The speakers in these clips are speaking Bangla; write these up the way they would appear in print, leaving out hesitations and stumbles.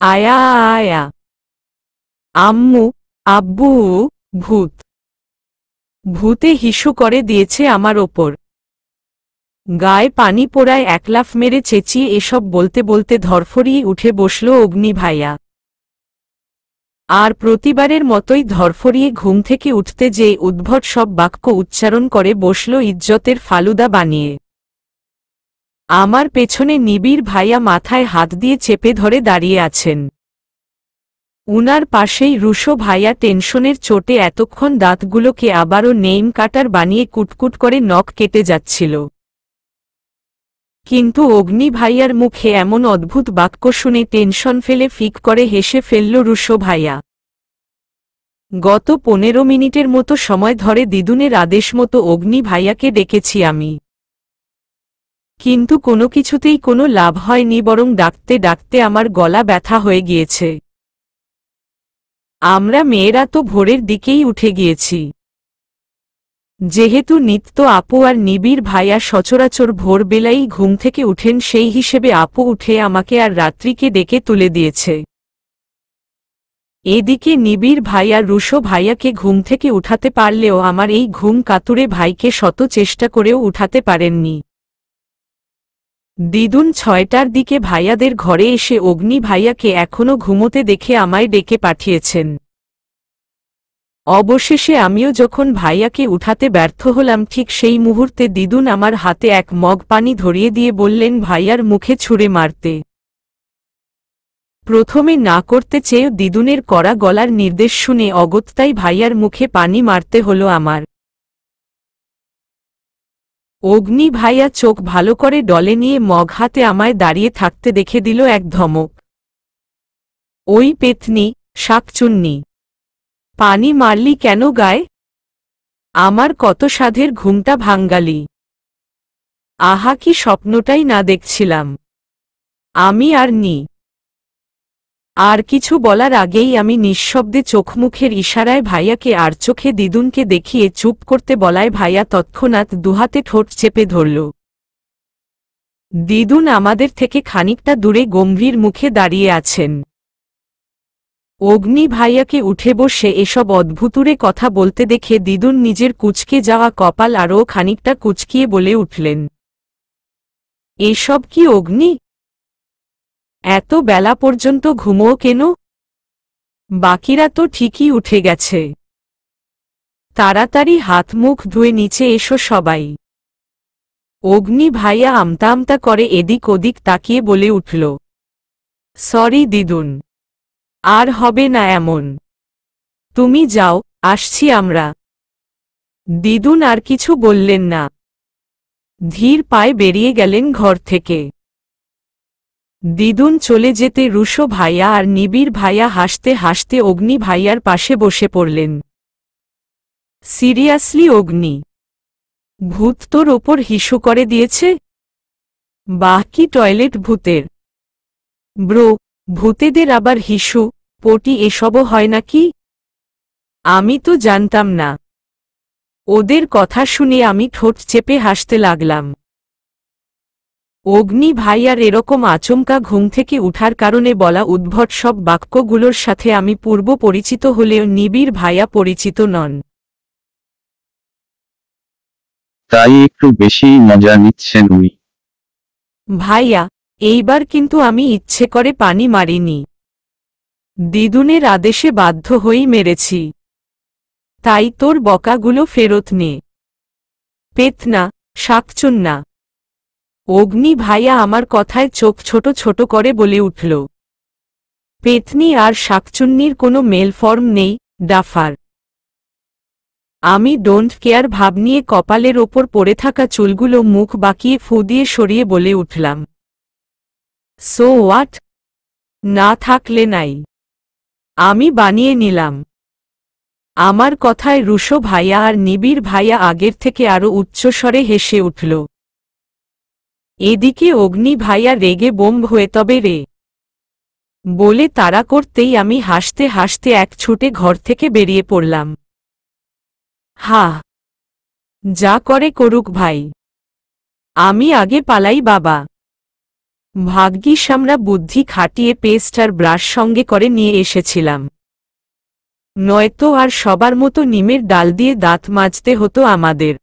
আয়া আয়া, আম্মু, আব্বু, ভূত। ভূতে হিসু করে দিয়েছে আমার ওপর। গায়ে পানি পোড়ায় এক লাফ মেরে চেঁচিয়ে এসব বলতে বলতে ধরফরিয়ে উঠে বসল অগ্নি ভাইয়া। আর প্রতিবারের মতোই ধরফরিয়ে ঘুম থেকে উঠতে যেয়ে উদ্ভট সব বাক্য উচ্চারণ করে বসল ইজ্জতের ফালুদা বানিয়ে। আমার পেছনে নিবিড় ভাইয়া মাথায় হাত দিয়ে চেপে ধরে দাঁড়িয়ে আছেন। উনার পাশেই রুশো ভাইয়া টেনশনের চোটে এতক্ষণ দাঁতগুলোকে আবারও নেইম কাটার বানিয়ে কুটকুট করে নখ কেটে যাচ্ছিল। কিন্তু অগ্নি ভাইয়ার মুখে এমন অদ্ভুত বাক্য শুনে টেনশন ফেলে ফিক করে হেসে ফেলল রুশো ভাইয়া। গত 15 মিনিটের মতো সময় ধরে দিদুনের আদেশ মতো অগ্নি ভাইয়াকে ডেকেছি আমি, কিন্তু কোনো কিছুতেই কোনো লাভ হয়নি, বরং ডাকতে ডাকতে আমার গলা ব্যথা হয়ে গিয়েছে। আমরা মেয়েরা তো ভোরের দিকেই উঠে গিয়েছি। যেহেতু নিত্য আপু আর নিবিড় ভাইয়া সচরাচর ভোরবেলাই ঘুম থেকে উঠেন, সেই হিসেবে আপু উঠে আমাকে আর রাত্রিকে ডেকে তুলে দিয়েছে। এদিকে নিবিড় ভাইয়া রুশো ভাইয়াকে ঘুম থেকে উঠাতে পারলেও আমার এই ঘুম কাতুরে ভাইকে শত চেষ্টা করেও উঠাতে পারেননি। দিদুন 6টার দিকে ভাইয়াদের ঘরে এসে অগ্নি ভাইয়াকে এখনো ঘুমোতে দেখে আমায় ডেকে পাঠিয়েছেন। অবশেষে আমিও যখন ভাইয়াকে উঠাতে ব্যর্থ হলাম, ঠিক সেই মুহূর্তে দিদুন আমার হাতে এক মগ পানি ধরিয়ে দিয়ে বললেন ভাইয়ার মুখে ছুঁড়ে মারতে। প্রথমে না করতে চেয়েও দিদুনের কড়া গলার নির্দেশ শুনে অগত্যাই ভাইয়ার মুখে পানি মারতে হলো আমার। অগ্নি ভাইয়া চোখ ভালো করে ডলে নিয়ে মগ হাতে আমায় দাঁড়িয়ে থাকতে দেখে দিল এক ধমক। ওই পেতনি, শাকচুন্নি, পানি মারলি কেন গায়ে? আমার কত সাধের ঘুমটা ভাঙ্গালি। আহা, কি স্বপ্নটাই না দেখছিলাম আমি। আর কিছু বলার আগেই আমি নিঃশব্দে চোখমুখের ইশারায় ভাইয়াকে আর চোখে দিদুনকে দেখিয়ে চুপ করতে বলায় ভাইয়া তৎক্ষণাৎ দুহাতে ঠোঁট চেপে ধরল। দিদুন আমাদের থেকে খানিকটা দূরে গম্ভীর মুখে দাঁড়িয়ে আছেন। অগ্নি ভাইয়াকে উঠে বসে এসব অদ্ভুতুরে কথা বলতে দেখে দিদুন নিজের কুঁচকে যাওয়া কপাল আরও খানিকটা কুঁচকিয়ে বলে উঠলেন, এসব কি অগ্নি? এত বেলা পর্যন্ত ঘুমোও কেন? বাকিরা তো ঠিকই উঠে গেছে। তাড়াতাড়ি হাত মুখ ধুয়ে নিচে এসো সবাই। অগ্নি ভাইয়া আমতা আমতা করে এদিক ওদিক তাকিয়ে বলে উঠল, সরি দিদুন, আর হবে না এমন। তুমি যাও, আসছি আমরা। দিদুন আর কিছু বললেন না, ধীর পায়ে বেরিয়ে গেলেন ঘর থেকে। দিদুন চলে যেতে রুশো ভাইয়া আর নিবিড় ভাইয়া হাসতে হাসতে অগ্নি ভাইয়ার পাশে বসে পড়লেন। সিরিয়াসলি অগ্নি, ভূত তোর ওপর হিসু করে দিয়েছে? বাহ, কি টয়লেট ভূতের! ব্রো, ভূতেদের আবার হিসু, পটি এসবও হয় নাকি? আমি তো জানতাম না। ওদের কথা শুনে আমি ঠোঁট চেপে হাসতে লাগলাম। অগ্নি ভাইয়ার এরকম আচমকা ঘুম থেকে উঠার কারণে বলা উদ্ভট সব বাক্যগুলোর সাথে আমি পূর্ব পরিচিত হলেও নিবিড় ভাইয়া পরিচিত নন। তাই একটু বেশিই মজা নিচ্ছেন উনি। ভাইয়া, এইবার কিন্তু আমি ইচ্ছে করে পানি মারিনি। দিদুনের আদেশে বাধ্য হয়েই মেরেছি। তাই তোর বকাগুলো ফেরত নে। পেতনা, শাকচুন্না। অগ্নি ভাইয়া আমার কথায় চোখ ছোট ছোট করে বলে উঠল, পেতনি আর শাকচুন্নির কোনো মেল ফর্ম নেই, ডাফার। আমি ডোন্ট কেয়ার ভাব নিয়ে কপালের ওপর পড়ে থাকা চুলগুলো মুখ বাঁকিয়ে ফু দিয়ে সরিয়ে বলে উঠলাম, সো হোয়াট? না থাকলে নাই, আমি বানিয়ে নিলাম। আমার কথায় রুশো ভাইয়া আর নিবিড় ভাইয়া আগের থেকে আরও উচ্চস্বরে হেসে উঠল। এদিকে অগ্নি ভাইয়া রেগে বোম্ব হয়ে তবে রে বলে তাড়া করতেই আমি হাসতে হাসতে এক ছুটে ঘর থেকে বেরিয়ে পড়লাম। হা, যা করে করুক ভাই, আমি আগে পালাই বাবা। ভাগ্যিস আমরা বুদ্ধি খাটিয়ে পেস্ট আর ব্রাশ সঙ্গে করে নিয়ে এসেছিলাম, নয়তো আর সবার মতো নিমের ডাল দিয়ে দাঁত মাজতে হতো আমাদের।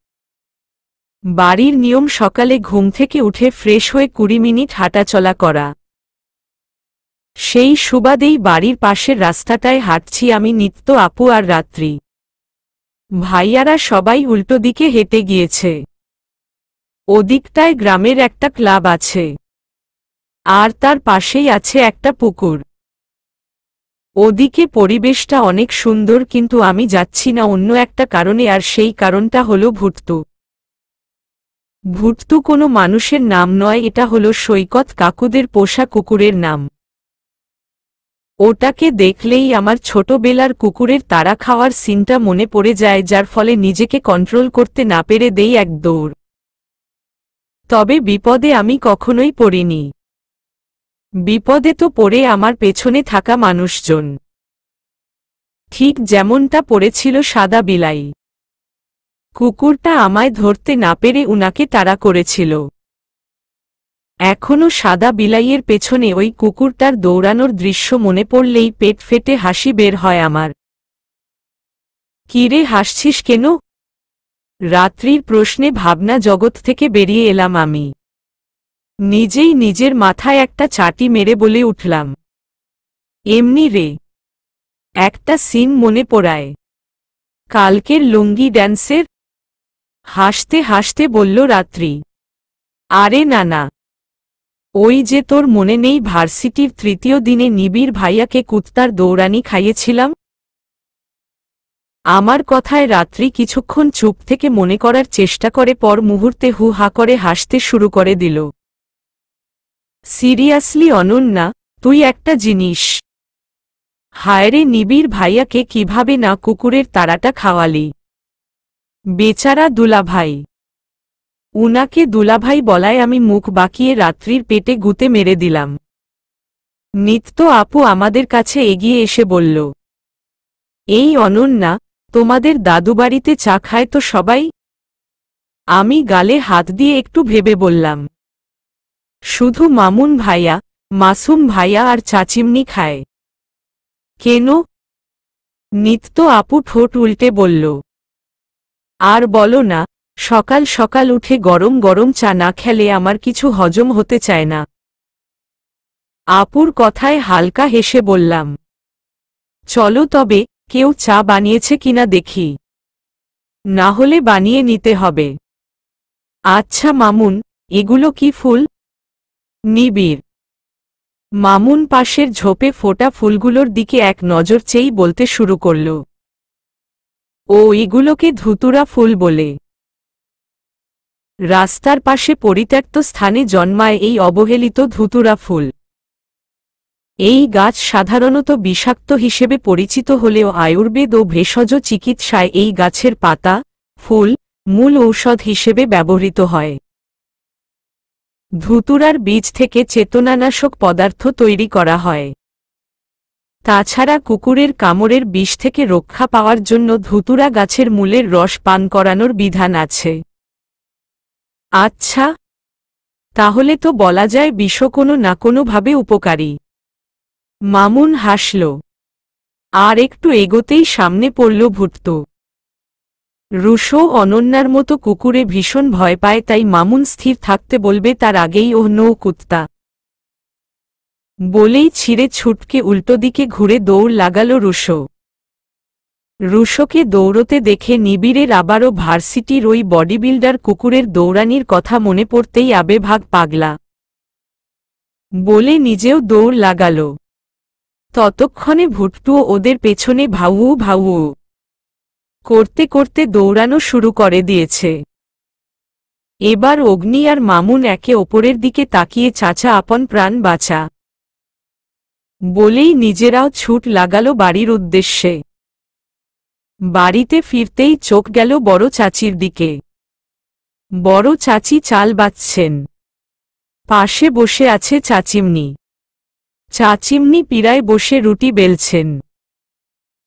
বাড়ির নিয়ম সকালে ঘুম থেকে উঠে ফ্রেশ হয়ে 20 মিনিট হাঁটাচলা করা। সেই সুবাদেই বাড়ির পাশের রাস্তাটায় হাঁটছি আমি, নিত্য, আপু আর রাত্রি। ভাইয়ারা সবাই উল্টো দিকে হেঁটে গিয়েছে। ওদিকটায় গ্রামের একটা ক্লাব আছে, আর তার পাশেই আছে একটা পুকুর। ওদিকে পরিবেশটা অনেক সুন্দর, কিন্তু আমি যাচ্ছি না অন্য একটা কারণে, আর সেই কারণটা হলো ভুট্টু। ভুট্টু কোনো মানুষের নাম নয়, এটা হলো সৈকত কাকুদের পোষা কুকুরের নাম। ওটাকে দেখলেই আমার ছোটবেলার কুকুরের তাড়া খাওয়ার সিনটা মনে পড়ে যায়, যার ফলে নিজেকে কন্ট্রোল করতে না পেরে দেই এক দৌড়। তবে বিপদে আমি কখনোই পড়িনি। বিপদে তো পড়ে আমার পেছনে থাকা মানুষজন, ঠিক যেমনটা পড়েছিল সাদা বিলাই। কুকুরটা আমায় ধরতে না পেরে উনাকে তাড়া করেছিল। এখনো সাদা বিলাইয়ের পেছনে ওই কুকুরটার দৌড়ানোর দৃশ্য মনে পড়লেই পেট ফেটে হাসি বের হয় আমার। কিরে, হাসছিস কেন? রাত্রির প্রশ্নে ভাবনা জগৎ থেকে বেরিয়ে এলাম আমি। নিজেই নিজের মাথায় একটা চাটি মেরে বলে উঠলাম, এমনি রে, একটা সিন মনে পড়ায়, কালকের লুঙ্গি ড্যান্সের। হাসতে হাসতে বলল রাত্রি, আরে না না, ওই যে তোর মনে নেই ভার্সিটির তৃতীয় দিনে নিবিড় ভাইয়াকে কুত্তার দৌড়ানি খাইয়েছিলাম? আমার কথায় রাত্রি কিছুক্ষণ চুপ থেকে মনে করার চেষ্টা করে, পর মুহূর্তে হু হা করে হাসতে শুরু করে দিল। সিরিয়াসলি অনন্যা, তুই একটা জিনিস। হায়রে, নিবিড় ভাইয়াকে কিভাবে না কুকুরের তাড়াটা খাওয়ালি? বেচারা দুলাভাই। উনাকে দুলাভাই বলায় আমি মুখ বাঁকিয়ে রাত্রির পেটে গুঁতে মেরে দিলাম। নিত্য আপু আমাদের কাছে এগিয়ে এসে বলল, এই অনন্যা, তোমাদের দাদুবাড়িতে চা খায় তো সবাই? আমি গালে হাত দিয়ে একটু ভেবে বললাম, শুধু মামুন ভাইয়া, মাসুম ভাইয়া আর চাচিমনি খায়। কেন? নিত্য আপু ঠোঁট উল্টে বলল, আর বলো না, সকাল সকাল উঠে গরম গরম চা না খেলে আমার কিছু হজম হতে চায় না। আপুর কথায় হালকা হেসে বললাম, চলো তবে, কেউ চা বানিয়েছে কিনা দেখি, না হলে বানিয়ে নিতে হবে। আচ্ছা মামুন, এগুলো কি ফুল? নিবিড়। মামুন পাশের ঝোপে ফোটা ফুলগুলোর দিকে এক নজর চেয়েই বলতে শুরু করল, ও এগুলোকে ধুতুরা ফুল বলে। রাস্তার পাশে পরিত্যক্ত স্থানে জন্মায় এই অবহেলিত ধুতুরা ফুল। এই গাছ সাধারণত বিষাক্ত হিসেবে পরিচিত হলেও আয়ুর্বেদ ও ভেষজ চিকিৎসায় এই গাছের পাতা, ফুল মূল ঔষধ হিসেবে ব্যবহৃত হয়। ধুতুরার বীজ থেকে চেতনানাশক পদার্থ তৈরি করা হয়। তাছাড়া কুকুরের কামড়ের বিষ থেকে রক্ষা পাওয়ার জন্য ধুতুরা গাছের মূলের রস পান করানোর বিধান আছে। আচ্ছা, তাহলে তো বলা যায় বিষ কোনো না কোনোভাবে উপকারী। মামুন হাসল, আর একটু এগোতেই সামনে পড়ল ভুট্টু। রুশো অনন্যার মতো কুকুরে ভীষণ ভয় পায়, তাই মামুন স্থির থাকতে বলবে তার আগেই ওহ নো কুত্তা বলেই ছিঁড়ে ছুটকে উল্টো দিকে ঘুরে দৌড় লাগাল রুশো। রুশোকে দৌড়তে দেখে নিবিড়ের আবারও ভার্সিটির ওই বডিবিল্ডার কুকুরের দৌড়ানির কথা মনে পড়তেই আবেভাগ পাগলা বলে নিজেও দৌড় লাগাল। ততক্ষণে ভুট্টুও ওদের পেছনে ভাউ ভাউ করতে করতে দৌড়ানো শুরু করে দিয়েছে। এবার অগ্নি আর মামুন একে অপরের দিকে তাকিয়ে চাচা আপন প্রাণ বাঁচা বলেই নিজেরাও ছুট লাগালো বাড়ির উদ্দেশ্যে। বাড়িতে ফিরতেই চোখ গেল বড় চাচির দিকে। বড় চাচি চাল বাচ্ছেন, পাশে বসে আছে চাচিমনি। চাচিমনি পীড়ায় বসে রুটি বেলছেন,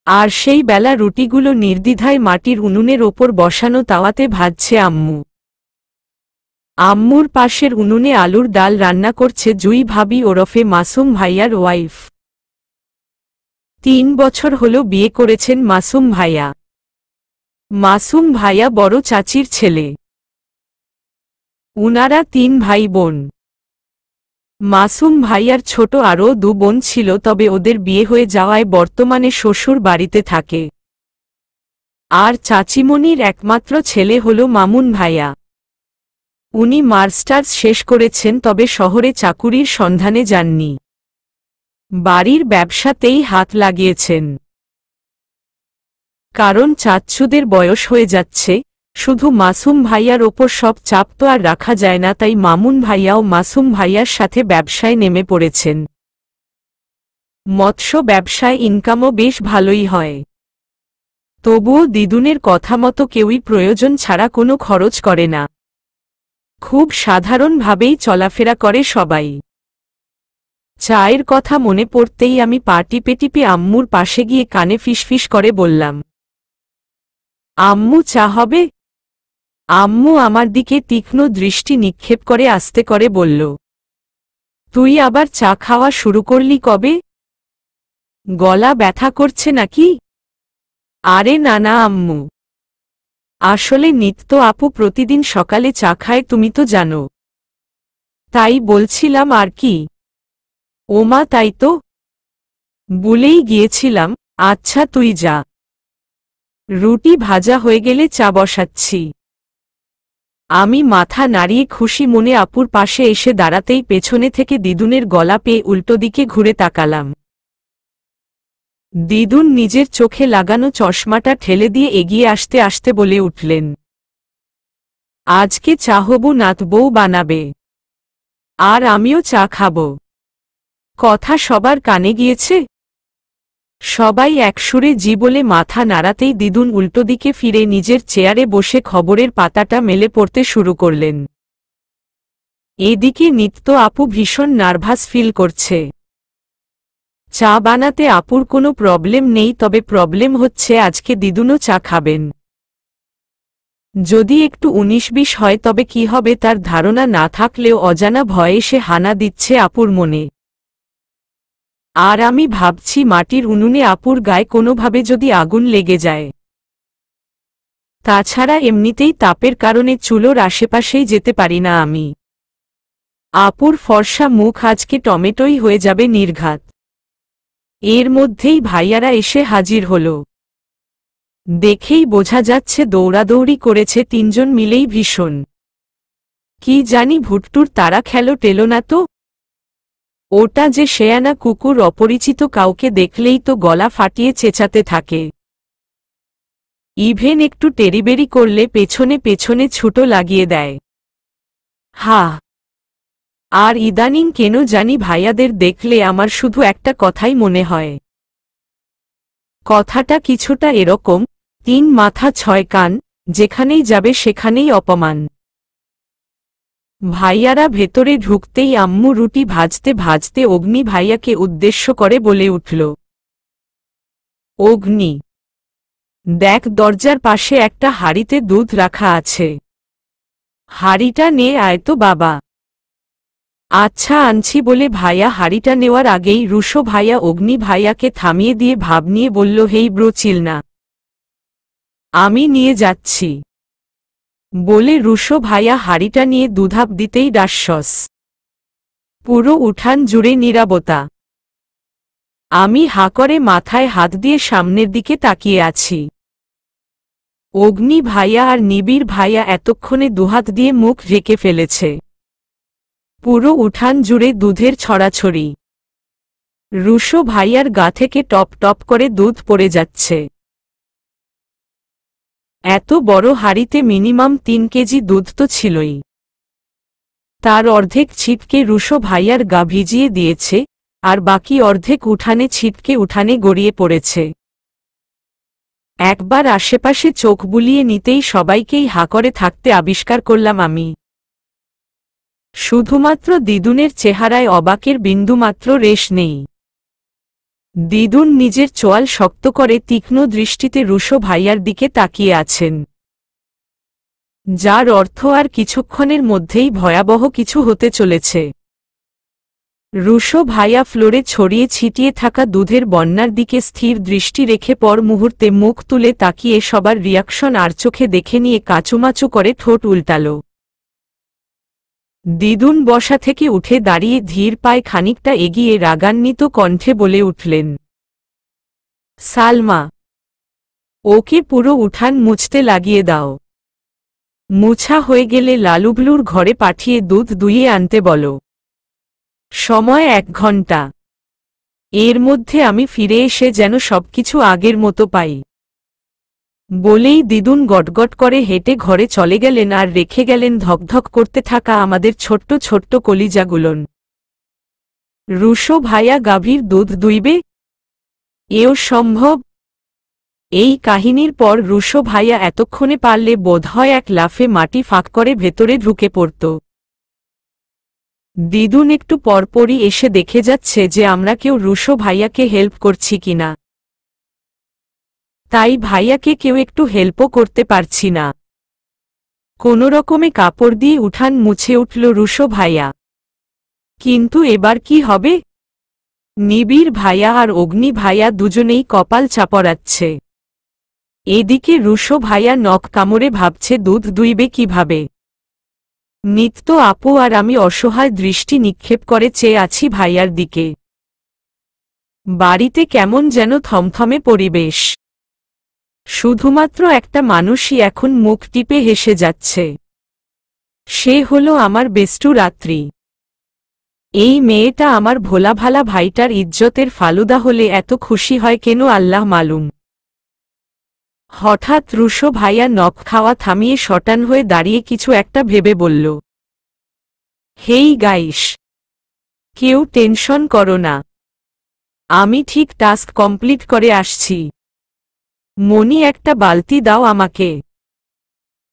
আর সেই বেলা রুটিগুলো নির্দ্বিধায় মাটির উনুনের ওপর বসানো তাওয়াতে ভাজছে আম্মু। আম্মুর পাশের উনুনে আলুর ডাল রান্না করছে জুই ভাবি ওরফে মাসুম ভাইয়ার ওয়াইফ। 3 বছর হলো বিয়ে করেছেন মাসুম ভাইয়া। মাসুম ভাইয়া বড় চাচির ছেলে। উনারা 3 ভাই বোন। মাসুম ভাইয়ার ছোট আরও 2 বোন ছিল, তবে ওদের বিয়ে হয়ে যাওয়ায় বর্তমানে শ্বশুর বাড়িতে থাকে। আর চাচিমণির একমাত্র ছেলে হল মামুন ভাইয়া। উনি মাস্টার্স শেষ করেছেন, তবে শহরে চাকুরির সন্ধানে যাননি। বাড়ির ব্যবসাতেই হাত লাগিয়েছেন। কারণ চাচ্চুদের বয়স হয়ে যাচ্ছে, শুধু মাসুম ভাইয়ার ওপর সব চাপ তো আর রাখা যায় না, তাই মামুন ভাইয়াও মাসুম ভাইয়ার সাথে ব্যবসায় নেমে পড়েছেন। মৎস্য ব্যবসায় ইনকামও বেশ ভালোই হয়। তবুও দিদুনের কথা মতো কেউই প্রয়োজন ছাড়া কোনো খরচ করে না। খুব সাধারণভাবেই চলাফেরা করে সবাই। চায়ের কথা মনে পড়তেই আমি পা টিপে টিপে আম্মুর পাশে গিয়ে কানে ফিসফিস করে বললাম, আম্মু চা হবে? আম্মু আমার দিকে তীক্ষ্ণ দৃষ্টি নিক্ষেপ করে আস্তে করে বলল, তুই আবার চা খাওয়া শুরু করলি কবে? গলা ব্যথা করছে নাকি? আরে না না আম্মু, আসলে নিত্য আপু প্রতিদিন সকালে চা খায়, তুমি তো জানো। তাই বলছিলাম আর কি। ওমা তাই তো, বলেই গিয়েছিলাম। আচ্ছা তুই যা, রুটি ভাজা হয়ে গেলে চা বসাচ্ছি। আমি মাথা নাড়িয়ে খুশি মনে আপুর পাশে এসে দাঁড়াতেই পেছনে থেকে দিদুনের গলা পেয়ে উল্টো দিকে ঘুরে তাকালাম। দিদুন নিজের চোখে লাগানো চশমাটা ঠেলে দিয়ে এগিয়ে আসতে আসতে বলে উঠলেন, আজকে চা হবু নাত বউ বানাবে, আর আমিও চা খাব। কথা সবার কানে গিয়েছে। সবাই একসুরে জি বলে মাথা নাড়াতেই দিদুন উল্টো দিকে ফিরে নিজের চেয়ারে বসে খবরের পাতাটা মেলে পড়তে শুরু করলেন। এদিকে নিত্য আপু ভীষণ নার্ভাস ফিল করছে। চা বানাতে আপুর কোনো প্রবলেম নেই, তবে প্রবলেম হচ্ছে আজকে দিদুনও চা খাবেন। যদি একটু 19-20 হয় তবে কি হবে তার ধারণা না থাকলেও অজানা ভয়ে সে হানা দিচ্ছে আপুর মনে। আর আমি ভাবছি মাটির উনুনে আপুর গায়ে কোনোভাবে যদি আগুন লেগে যায়। তাছাড়া এমনিতেই তাপের কারণে চুলোর আশেপাশেই যেতে পারি না আমি। আপুর ফর্সা মুখ আজকে টমেটোই হয়ে যাবে নির্ঘাত। এর মধ্যেই ভাইয়ারা এসে হাজির হল। দেখেই বোঝা যাচ্ছে দৌড়াদৌড়ি করেছে 3 জন মিলেই ভীষণ। কি জানি ভুট্টুর তারা খেলো টেলো না তো। ওটা যে শেয়ানা কুকুর অপরিচিত কাউকে দেখলেই তো গলা ফাটিয়ে চেঁচাতে থাকে। ইভেন একটু টেরিবেরি করলে পেছনে পেছনে ছুটো লাগিয়ে দেয়। হা, আর ইদানিং কেন জানি ভাইয়াদের দেখলে আমার শুধু একটা কথাই মনে হয়। কথাটা কিছুটা এরকম, 3 মাথা 6 কান, যেখানেই যাবে সেখানেই অপমান। ভাইয়ারা ভেতরে ঢুকতেই আম্মু রুটি ভাজতে ভাজতে অগ্নি ভাইয়াকে উদ্দেশ্য করে বলে উঠল, অগ্নি, দেখ দরজার পাশে একটা হাঁড়িতে দুধ রাখা আছে, হাঁড়িটা নে আয় তো বাবা। আচ্ছা আনছি বলে ভাইয়া হাঁড়িটা নেওয়ার আগেই রুশো ভাইয়া অগ্নি ভাইয়াকে থামিয়ে দিয়ে ভাব নিয়ে বলল, হেই ব্রো চিল না, আমি নিয়ে যাচ্ছি বলে রুশো ভাইয়া হাঁড়িটা নিয়ে দুধাপ দিতেই ডাস্যস। পুরো উঠান জুড়ে নীরবতা। আমি হা করে মাথায় হাত দিয়ে সামনের দিকে তাকিয়ে আছি। অগ্নি ভাইয়া আর নিবিড় ভাইয়া এতক্ষণে দুহাত দিয়ে মুখ ঢেকে ফেলেছে। পুরো উঠান জুড়ে দুধের ছড়াছড়ি। রুশো ভাইয়ার গা থেকে টপ টপ করে দুধ পড়ে যাচ্ছে। এত বড় হাঁড়িতে মিনিমাম 3 কেজি দুধ তো ছিলই। তার অর্ধেক ছিটকে রুশো ভাইয়ার গা ভিজিয়ে দিয়েছে, আর বাকি অর্ধেক উঠানে ছিটকে উঠানে গড়িয়ে পড়েছে। একবার আশেপাশে চোখ বুলিয়ে নিতেই সবাইকেই হা করে থাকতে আবিষ্কার করলাম আমি। শুধুমাত্র দিদুনের চেহারায় অবাকের বিন্দুমাত্র রেশ নেই। দিদুন নিজের চোয়াল শক্ত করে তীক্ষ্ণ দৃষ্টিতে রুশো ভাইয়ার দিকে তাকিয়ে আছেন। যার অর্থ আর কিছুক্ষণের মধ্যেই ভয়াবহ কিছু হতে চলেছে। রুশো ভাইয়া ফ্লোরে ছড়িয়ে ছিটিয়ে থাকা দুধের বন্যার দিকে স্থির দৃষ্টি রেখে পর মুহূর্তে মুখ তুলে তাকিয়ে সবার রিয়াকশন আর চোখে দেখে নিয়ে কাচুমাচু করে ঠোঁট উল্টাল। দিদুন বসা থেকে উঠে দাঁড়িয়ে ধীর পায়ে খানিকটা এগিয়ে রাগান্বিত কণ্ঠে বলে উঠলেন, সালমা, ওকে পুরো উঠান মুছতে লাগিয়ে দাও। মুছা হয়ে গেলে লালুবলুর ঘরে পাঠিয়ে দুধ দুইয়ে আনতে বলো। সময় 1 ঘন্টা। এর মধ্যে আমি ফিরে এসে যেন সবকিছু আগের মতো পাই। বলেই দিদুন গটগট করে হেঁটে ঘরে চলে গেলেন আর রেখে গেলেন ধকধক করতে থাকা আমাদের ছোট্ট ছোট্ট কলিজাগুলোন। রুশো ভাইয়া গাভীর দুধ দুইবে? এও সম্ভব? এই কাহিনীর পর রুশো ভাইয়া এতক্ষণে পারলে বোধহয় এক লাফে মাটি ফাঁক করে ভেতরে ঢুকে পড়ত। দিদুন একটু পরপরই এসে দেখে যাচ্ছে যে আমরা কেউ রুশো ভাইয়াকে হেল্প করছি কিনা। তাই ভাইয়াকে কেউ একটু হেল্পও করতে পারছি না। কোনোরকমে কাপড় দিয়ে উঠান মুছে উঠল রুশো ভাইয়া। কিন্তু এবার কি হবে? নিবিড় ভাইয়া আর অগ্নি ভাইয়া দুজনেই কপাল চাপড়াচ্ছে। এদিকে রুশো ভাইয়া নখ কামড়ে ভাবছে দুধ দুইবে কিভাবে। নিত্য আপু আর আমি অসহায় দৃষ্টি নিক্ষেপ করে চেয়ে আছি ভাইয়ার দিকে। বাড়িতে কেমন যেন থমথমে পরিবেশ। শুধুমাত্র একটা মানুষই এখন মুখ টিপে হেসে যাচ্ছে। সে হলো আমার বেষ্টু রাত্রি। এই মেয়েটা আমার ভোলাভালা ভাইটার ইজ্জতের ফালুদা হলে এত খুশি হয় কেন আল্লাহ মালুম। হঠাৎ রুশো ভাইয়া নখ খাওয়া থামিয়ে শটান হয়ে দাঁড়িয়ে কিছু একটা ভেবে বলল, হেই গাইস, কেউ টেনশন করো না, আমি ঠিক টাস্ক কমপ্লিট করে আসছি। মনি একটা বালতি দাও আমাকে।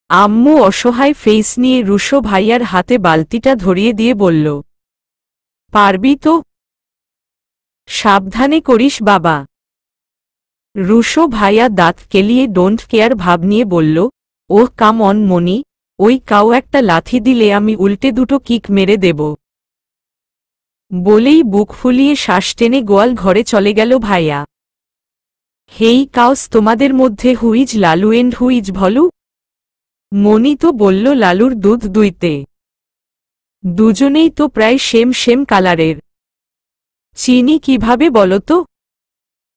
আম্মু অসহায় ফেস নিয়ে রুশো ভাইয়ার হাতে বালতিটা ধরিয়ে দিয়ে বলল, পারবি তো? সাবধানে করিস বাবা। রুশো ভাইয়া দাঁত কেলিয়ে ডোন্ট কেয়ার ভাব নিয়ে বলল, ওহ কাম অন মনি, ওই কাউ একটা লাথি দিলে আমি উল্টে দুটো কিক মেরে দেব। বলেই বুক ফুলিয়ে শ্বাস টেনে গোয়াল ঘরে চলে গেল ভাইয়া। হেই কাউস, তোমাদের মধ্যে who's Lalu and who's Bhulu? মনি তো বলল লালুর দুধ দুইতে। দুজনেই তো প্রায় সেম কালারের। চিনি কিভাবে বলো তো?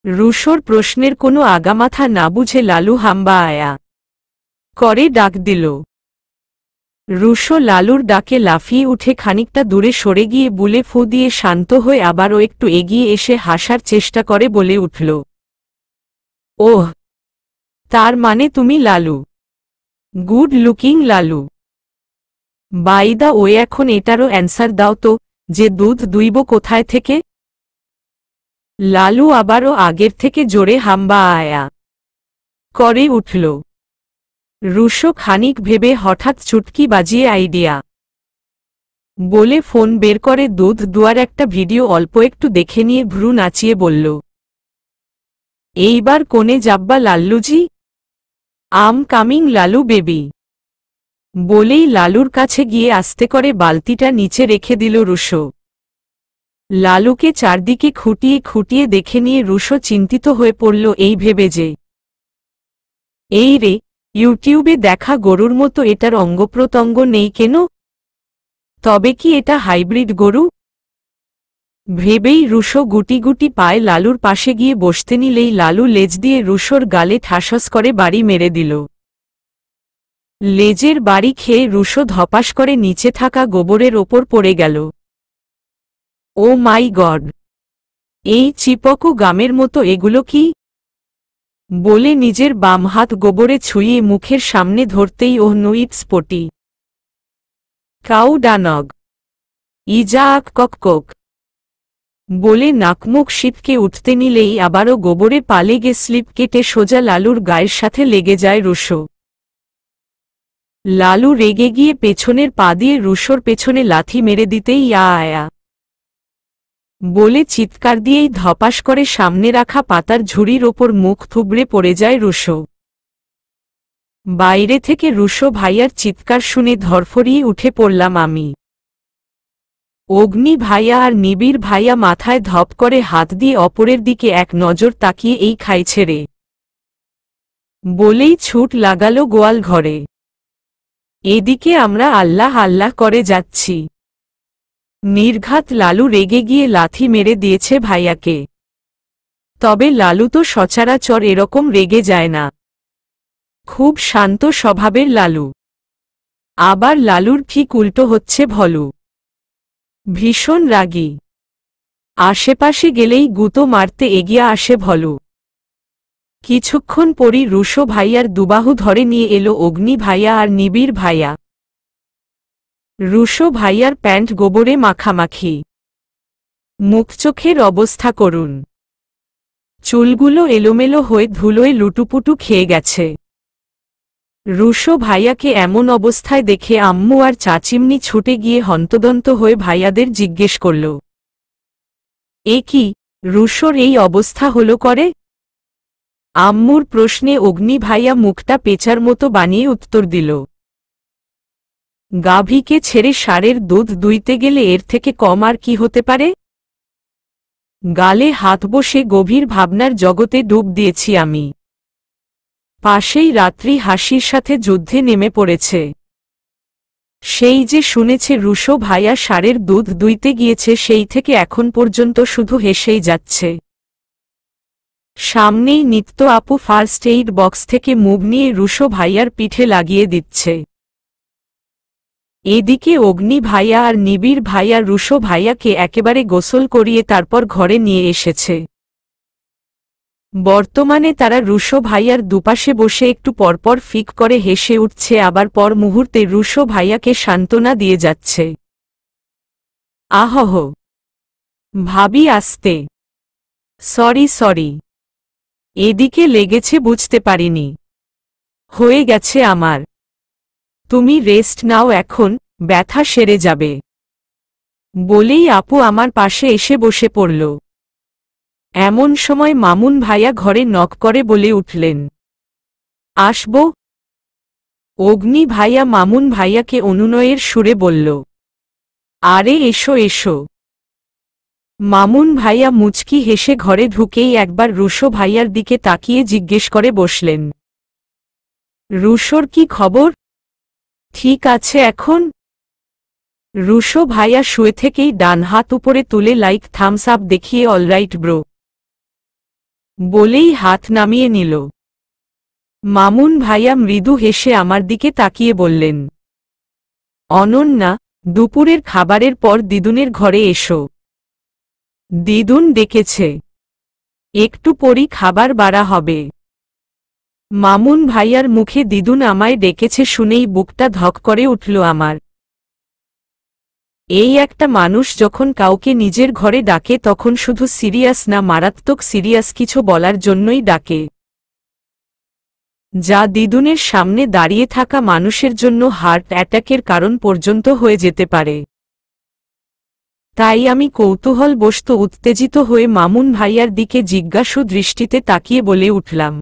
রুশোর প্রশ্নের কোনো আগামাথা না বুঝে লালু হাম্বা আয়া করে ডাক দিল। রুশো লালুর ডাকে লাফিয়ে উঠে খানিকটা দূরে সরে গিয়ে বুলে ফু দিয়ে শান্ত হয়ে আবারও একটু এগিয়ে এসে হাসার চেষ্টা করে বলে উঠল, ওহ, তার মানে তুমি Lalu? Good looking Lalu. By the way, এখন এটারও অ্যান্সার দাও তো, যে দুধ দুইব কোথায় থেকে? লালু আবারও আগের থেকে জোরে হাম্বা আয়া করে উঠল। রুশো খানিক ভেবে হঠাৎ চুটকি বাজিয়ে আইডিয়া বলে ফোন বের করে দুধ দুয়ার একটা ভিডিও অল্প একটু দেখে নিয়ে ভ্রু নাচিয়ে বলল, এইবার কোনে যাব্বা লাল্লুজি? I'm coming Lalu baby. বলেই লালুর কাছে গিয়ে আস্তে করে বালতিটা নিচে রেখে দিল রুশো। লালুকে চারদিকে খুঁটিয়ে খুঁটিয়ে দেখে নিয়ে রুশো চিন্তিত হয়ে পড়ল এই ভেবে যে, এই রে, ইউটিউবে দেখা গরুর মতো এটার অঙ্গপ্রত্যঙ্গ নেই কেন? তবে কি এটা হাইব্রিড গরু? ভেবেই রুশো গুটি গুটি পায়ে লালুর পাশে গিয়ে বসতে নিলেই লালু লেজ দিয়ে রুশোর গালে ঠাসস করে বাড়ি মেরে দিল। লেজের বাড়ি খেয়ে রুশো ধপাস করে নিচে থাকা গোবরের ওপর পড়ে গেল। ও মাই গড, এই চিপকু গামের মতো এগুলো কি? বলে নিজের বাম হাত গোবরে ছুঁয়ে মুখের সামনে ধরতেই ওহ নুইট স্পটি কাউ ডানগ ইজাক কক বলে নাকমুখ শীতকে উঠতে নিলেই আবারও গোবরে পালে গে স্লিপ কেটে সোজা লালুর গায়ের সাথে লেগে যায় রুশো। লালু রেগে গিয়ে পেছনের পা দিয়ে রুশোর পেছনে লাথি মেরে দিতেই আয়া বলে চিৎকার দিয়েই ধপাস করে সামনে রাখা পাতার ঝুড়ির ওপর মুখ থুবড়ে পড়ে যায় রুশো। বাইরে থেকে রুশো ভাইয়ার চিৎকার শুনে ধরফরিয়ে উঠে পড়লাম আমি। অগ্নি ভাইয়া আর নিবিড় ভাইয়া মাথায় ধপ করে হাত দিয়ে অপরের দিকে এক নজর তাকিয়ে এই খাইছে রে বলেই ছুট লাগালো গোয়াল ঘরে। এদিকে আমরা আল্লাহ আল্লাহ করে যাচ্ছি। নির্ঘাত লালু রেগে গিয়ে লাথি মেরে দিয়েছে ভাইয়াকে। তবে লালু তো সচরাচর এরকম রেগে যায় না, খুব শান্ত স্বভাবের লালু। আবার লালুর ঠিক উল্টো হচ্ছে ভলু, ভীষণ রাগী। আশেপাশে গেলেই গুঁতো মারতে এগিয়ে আসে ভলু। কিছুক্ষণ পরই রুশো ভাইয়ার দুবাহু ধরে নিয়ে এলো অগ্নি ভাইয়া আর নিবিড় ভাইয়া। রুশো ভাইয়ার প্যান্ট গোবরে মাখামাখি, মুখ চোখের অবস্থা করুন, চুলগুলো এলোমেলো হয়ে ধুলোয় লুটুপুটু খেয়ে গেছে। রুশো ভাইয়াকে এমন অবস্থায় দেখে আম্মু আর চাচিমনি ছুটে গিয়ে হন্তদন্ত হয়ে ভাইয়াদের জিজ্ঞেস করল, এ কি, রুশোর এই অবস্থা হলো করে? আম্মুর প্রশ্নে অগ্নি ভাইয়া মুখটা পেঁচার মতো বানিয়ে উত্তর দিল, গাভীকে ছেড়ে ষাঁড়ের দুধ দুইতে গেলে এর থেকে কম আর কি হতে পারে? গালে হাত বসে গভীর ভাবনার জগতে ডুব দিয়েছি আমি। পাশেই রাত্রি হাসির সাথে যুদ্ধে নেমে পড়েছে। সেই যে শুনেছে রুশো ভাইয়া ষাঁড়ের দুধ দুইতে গিয়েছে, সেই থেকে এখন পর্যন্ত শুধু হেসেই যাচ্ছে। সামনেই নিত্য আপু ফার্স্ট এইড বক্স থেকে মুভ নিয়ে রুশো ভাইয়ার পিঠে লাগিয়ে দিচ্ছে। এদিকে অগ্নি ভাইয়া আর নিবিড় ভাইয়া রুশো ভাইয়াকে একেবারে গোসল করিয়ে তারপর ঘরে নিয়ে এসেছে। বর্তমানে তারা রুশো ভাইয়ার দুপাশে বসে একটু পরপর ফিক করে হেসে উঠছে, আবার পর মুহূর্তে রুশো ভাইয়াকে সান্ত্বনা দিয়ে যাচ্ছে। আহহ, ভাবি আসতে, সরি, এদিকে লেগেছে বুঝতে পারিনি, হয়ে গেছে আমার, তুমি রেস্ট নাও, এখন ব্যথা সেরে যাবে বলেই আপু আমার পাশে এসে বসে পড়ল। এমন সময় মামুন ভাইয়া ঘরে নক করে বলে উঠলেন, আসব? অগ্নি ভাইয়া মামুন ভাইয়াকে অনুনয়ের সুরে বলল, আরে এসো এসো। মামুন ভাইয়া মুচকি হেসে ঘরে ঢুকেই একবার রুশো ভাইয়ার দিকে তাকিয়ে জিজ্ঞেস করে বসলেন, রুশোর কি খবর, ঠিক আছে এখন? রুশো ভাইয়া শুয়ে থেকেই ডান হাত উপরে তুলে লাইক থামস আপ দেখিয়ে অলরাইট ব্রো বলেই হাত নামিয়ে নিল। মামুন ভাইয়া মৃদু হেসে আমার দিকে তাকিয়ে বললেন, অনন্যা, দুপুরের খাবারের পর দিদুনের ঘরে এসো। দিদুন ডেকেছে, একটু পরই খাবার বাড়া হবে। মামুন ভাইয়ার মুখে দিদুন আমায় ডেকেছে শুনেই বুকটা ধক করে উঠল আমার। এই একটা মানুষ যখন কাউকে নিজের ঘরে ডাকে তখন শুধু সিরিয়াস না, মারাত্মক সিরিয়াস কিছু বলার জন্যই ডাকে, যা দিদুনের সামনে দাঁড়িয়ে থাকা মানুষের জন্য হার্ট অ্যাটাকের কারণ পর্যন্ত হয়ে যেতে পারে। তাই আমি কৌতূহলবশত উত্তেজিত হয়ে মামুন ভাইয়ার দিকে জিজ্ঞাসু দৃষ্টিতে তাকিয়ে বলে উঠলাম,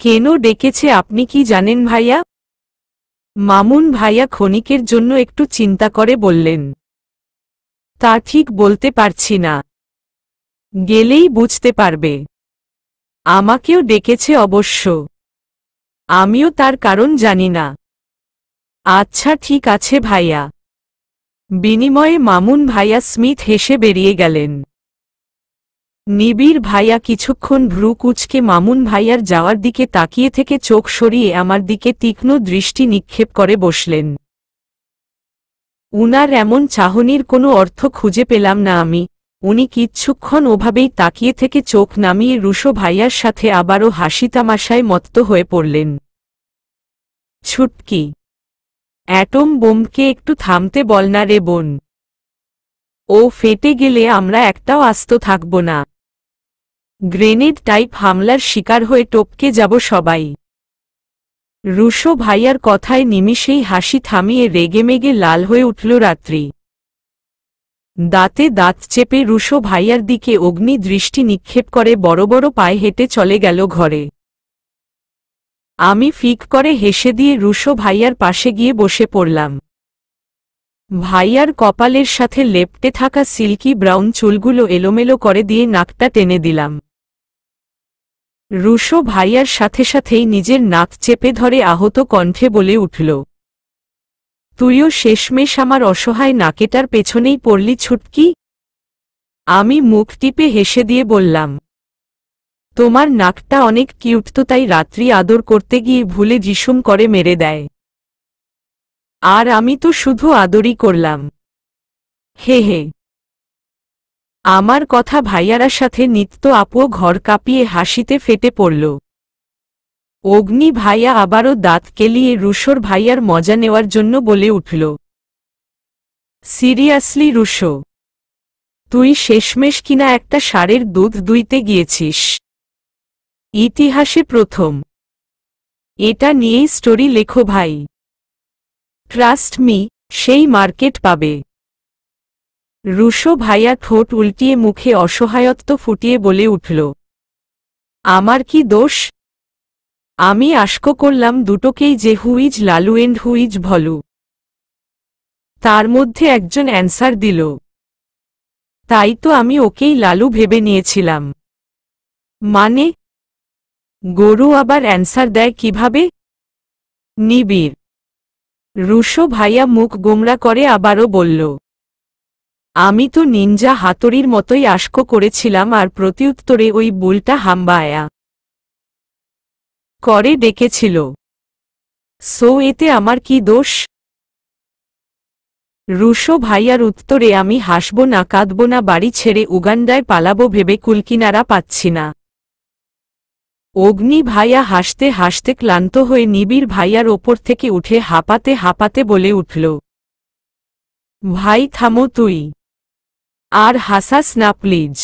কেন ডেকেছে আপনি কি জানেন ভাইয়া? মামুন ভাইয়া ক্ষণিকের জন্য একটু চিন্তা করে বললেন, তা ঠিক বলতে পারছি না, গেলেই বুঝতে পারবে। আমাকেও ডেকেছে অবশ্য, আমিও তার কারণ জানি না। আচ্ছা ঠিক আছে ভাইয়া। বিনিময়ে মামুন ভাইয়া স্মিথ হেসে বেরিয়ে গেলেন। নিবিড় ভাইয়া কিছুক্ষণ ভ্রু কুঁচকে মামুন ভাইয়ার যাওয়ার দিকে তাকিয়ে থেকে চোখ সরিয়ে আমার দিকে তীক্ষ্ণ দৃষ্টি নিক্ষেপ করে বসলেন। উনার এমন চাহনির কোনো অর্থ খুঁজে পেলাম না আমি। উনি কিচ্ছুক্ষণ ওভাবেই তাকিয়ে থেকে চোখ নামিয়ে রুশো ভাইয়ার সাথে আবারও হাসি তামাশায় মত্ত হয়ে পড়লেন। ছুটকি, অ্যাটম বোমকে একটু থামতে বল না রে বোন, ও ফেটে গেলে আমরা একটাও আস্ত থাকব না। গ্রেনেড টাইপ হামলার শিকার হয়ে টপকে যাব সবাই। রুশো ভাইয়ার কথায় নিমিষেই হাসি থামিয়ে রেগেমেগে লাল হয়ে উঠল রাত্রি। দাঁতে দাঁত চেপে রুশো ভাইয়ার দিকে অগ্নি দৃষ্টি নিক্ষেপ করে বড় বড় পায়ে হেঁটে চলে গেল ঘরে। আমি ফিক করে হেসে দিয়ে রুশো ভাইয়ার পাশে গিয়ে বসে পড়লাম। ভাইয়ার কপালের সাথে লেপ্টে থাকা সিল্কি ব্রাউন চুলগুলো এলোমেলো করে দিয়ে নাকটা টেনে দিলাম। রুশো ভাইয়ার সাথে সাথেই নিজের নাক চেপে ধরে আহত কণ্ঠে বলে উঠল, তুইও শেষমেশ আমার অসহায় নাকেটার পেছনেই পড়লি ছুটকি। আমি মুখ টিপে হেসে দিয়ে বললাম, তোমার নাকটা অনেক কিউট তো, তাই রাত্রি আদর করতে গিয়ে ভুলে জিসুম করে মেরে দেয়। আর আমি তো শুধু আদরই করলাম। হে হে। আমার কথা ভাইয়ারার সাথে নিত্য আপুও ঘর কাঁপিয়ে হাসিতে ফেটে পড়ল। অগ্নি ভাইয়া আবারও দাঁত কেলিয়ে রুশোর ভাইয়ার মজা নেওয়ার জন্য বলে উঠল, সিরিয়াসলি রুশো, তুই শেষমেশ কিনা একটা ষাঁড়ের দুধ দুইতে গিয়েছিস। ইতিহাসে প্রথম। এটা নিয়েই স্টোরি লেখো ভাই। ট্রাস্ট মি, সেই মার্কেট পাবে। রুশো ভাইয়া ঠোঁট উল্টিয়ে মুখে অসহায়ত্ব ফুটিয়ে বলে উঠল, আমার কি দোষ? আমি আশক করলাম দুটোকেই যে who's Lalu and who's Bhulu. তার মধ্যে একজন অ্যান্সার দিল, তাই তো আমি ওকেই লালু ভেবে নিয়েছিলাম। মানে? গরু আবার অ্যান্সার দেয় কিভাবে? নিবিড়। রুশো ভাইয়া মুখ গোমরা করে আবারও বলল, আমি তো নিনজা হাতুড়ির মতোই আশক করেছিলাম আর প্রত্যুত্তরে ওই বুলটা হাম্বায়া করে ডেকেছিল। সো এতে আমার কি দোষ? রুশো ভাইয়ার উত্তরে আমি হাসব না কাঁদব না, বাড়ি ছেড়ে উগান্ডায় পালাবো ভেবে কুলকিনারা পাচ্ছি না। অগ্নি ভাইয়া হাসতে হাসতে ক্লান্ত হয়ে নিবিড় ভাইয়ার ওপর থেকে উঠে হাঁপাতে হাঁপাতে বলে উঠল, ভাই থামো তুই। আর হাসাস না প্লিজ।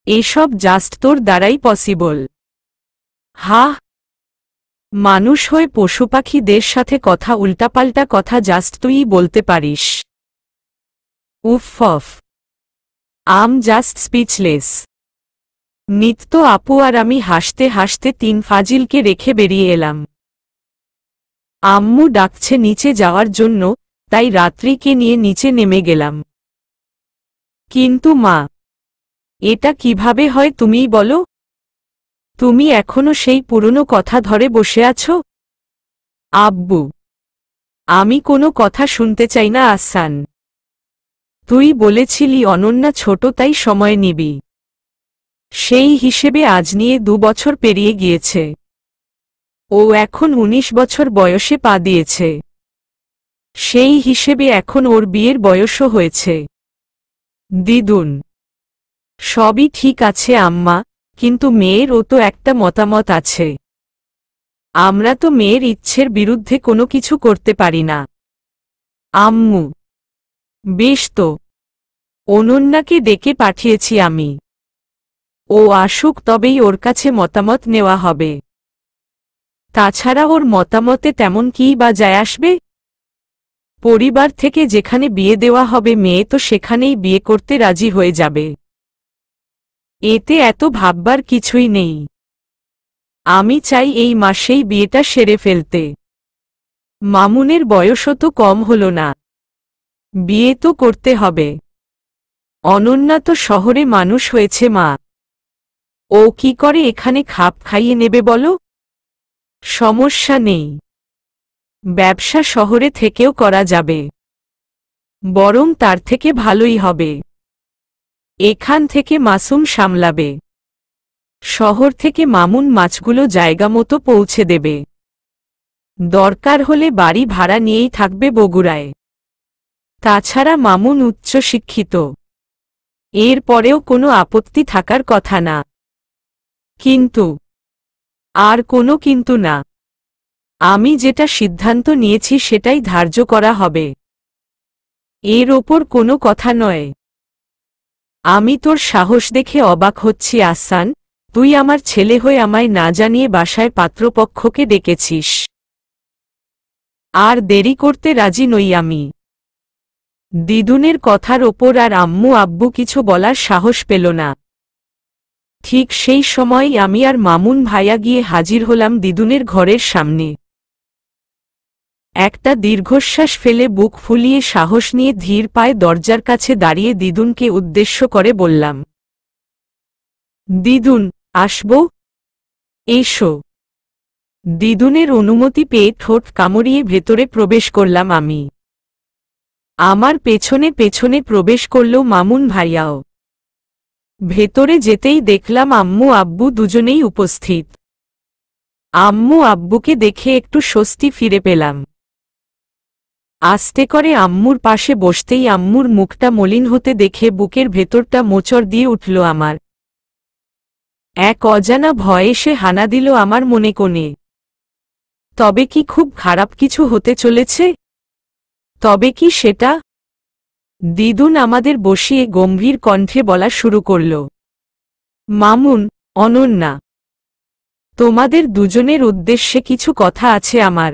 এসব জাস্ট তোর দ্বারাই পসিবল। হা, মানুষ হয়ে পশু পাখিদের সাথে কথা উল্টাপাল্টা কথা জাস্ট তুই বলতে পারিস। উফ অফ, আম জাস্ট স্পিচলেস। নিত্য আপু আর আমি হাসতে হাসতে তিন ফাজিলকে রেখে বেরিয়ে এলাম। আম্মু ডাকছে নিচে যাওয়ার জন্য, তাই রাত্রিকে নিয়ে নিচে নেমে গেলাম। কিন্তু মা, এটা কিভাবে হয় তুমিই বলো? তুমি এখনো সেই পুরনো কথা ধরে বসে আছো? আব্বু, আমি কোনো কথা শুনতে চাই না আহসান। তুই বলেছিলি অনন্যা ছোট তাই সময় নিবি। সেই হিসেবে আজ নিয়ে 2 বছর পেরিয়ে গিয়েছে। ও এখন 19 বছর বয়সে পা দিয়েছে। সেই হিসেবে এখন ওর বিয়ের বয়সও হয়েছে। দিদুন, সবই ঠিক আছে আম্মা, কিন্তু মেয়েরও তো একটা মতামত আছে। আমরা তো মেয়ের ইচ্ছের বিরুদ্ধে কোনো কিছু করতে পারি না। আম্মু, বেশ তো, অনন্যাকে ডেকে পাঠিয়েছি আমি। ও আসুক, তবেই ওর কাছে মতামত নেওয়া হবে। তাছাড়া ওর মতামতে তেমন কী বা যায় আসবে? পরিবার থেকে যেখানে বিয়ে দেওয়া হবে মেয়ে তো সেখানেই বিয়ে করতে রাজি হয়ে যাবে। এতে এত ভাববার কিছুই নেই। আমি চাই এই মাসেই বিয়েটা সেরে ফেলতে। মামুনের বয়সও তো কম হল না। বিয়ে তো করতে হবে। অনন্যা তো শহরে মানুষ হয়েছে মা। ও কি করে এখানে খাপ খাইয়ে নেবে বলো? সমস্যা নেই, ব্যবসা শহরে থেকেও করা যাবে। বরং তার থেকে ভালোই হবে। এখান থেকে মাসুম সামলাবে। শহর থেকে মামুন মাছগুলো জায়গা মতো পৌঁছে দেবে। দরকার হলে বাড়ি ভাড়া নিয়েই থাকবে বগুড়ায়। তাছাড়া মামুন উচ্চশিক্ষিত। এর পরেও কোনো আপত্তি থাকার কথা না। কিন্তু, আর কোনো কিন্তু না। আমি যেটা সিদ্ধান্ত নিয়েছি সেটাই ধার্য করা হবে। এর ওপর কোনো কথা নয়। আমি তোর সাহস দেখে অবাক হচ্ছি আহসান, তুই আমার ছেলে হয়ে আমায় না জানিয়ে বাসায় পাত্রপক্ষকে ডেকেছিস। আর দেরি করতে রাজি নই আমি। দিদুনের কথার ওপর আর আম্মু আব্বু কিছু বলার সাহস পেল না। ঠিক সেই সময়ই আমি আর মামুন ভাইয়া গিয়ে হাজির হলাম দিদুনের ঘরের সামনে। একটা দীর্ঘশ্বাস ফেলে বুক ফুলিয়ে সাহস নিয়ে ধীর পায়ে দরজার কাছে দাঁড়িয়ে দিদুনকে উদ্দেশ্য করে বললাম, দিদুন, আসব? এসো। দিদুনের অনুমতি পেয়ে ঠোঁট কামড়িয়ে ভেতরে প্রবেশ করলাম আমি। আমার পেছনে পেছনে প্রবেশ করল মামুন ভাইয়াও। ভেতরে যেতেই দেখলাম আম্মু আব্বু দুজনেই উপস্থিত। আম্মু আব্বুকে দেখে একটু স্বস্তি ফিরে পেলাম। আস্তে করে আম্মুর পাশে বসতেই আম্মুর মুখটা মলিন হতে দেখে বুকের ভেতরটা মোচড় দিয়ে উঠল আমার। এক অজানা ভয় এসে হানা দিল আমার মনে কোণে। তবে কি খুব খারাপ কিছু হতে চলেছে? তবে কি সেটা? দিদুন আমাদের বসিয়ে গম্ভীর কণ্ঠে বলা শুরু করল, মামুন, অনন্যা, তোমাদের দুজনের উদ্দেশ্যে কিছু কথা আছে আমার।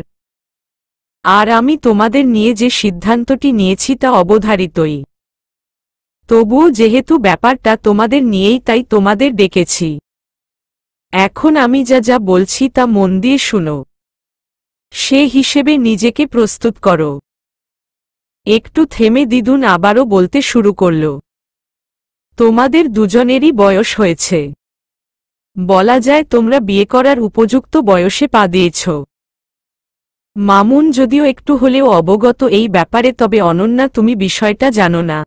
আর আমি তোমাদের নিয়ে যে সিদ্ধান্তটি নিয়েছি তা অবধারিতই। তবুও যেহেতু ব্যাপারটা তোমাদের নিয়েই তাই তোমাদের ডেকেছি। এখন আমি যা যা বলছি তা মন দিয়ে শুনো। সে হিসেবে নিজেকে প্রস্তুত করো। একটু থেমে দিদুন আবারও বলতে শুরু করল, তোমাদের দুজনেরই বয়স হয়েছে। বলা যায় তোমরা বিয়ে করার উপযুক্ত বয়সে পা দিয়েছ। মামুন যদিও একটু হলেও অবগত এই ব্যাপারে, তবে অনন্যা তুমি বিষয়টা জানো না।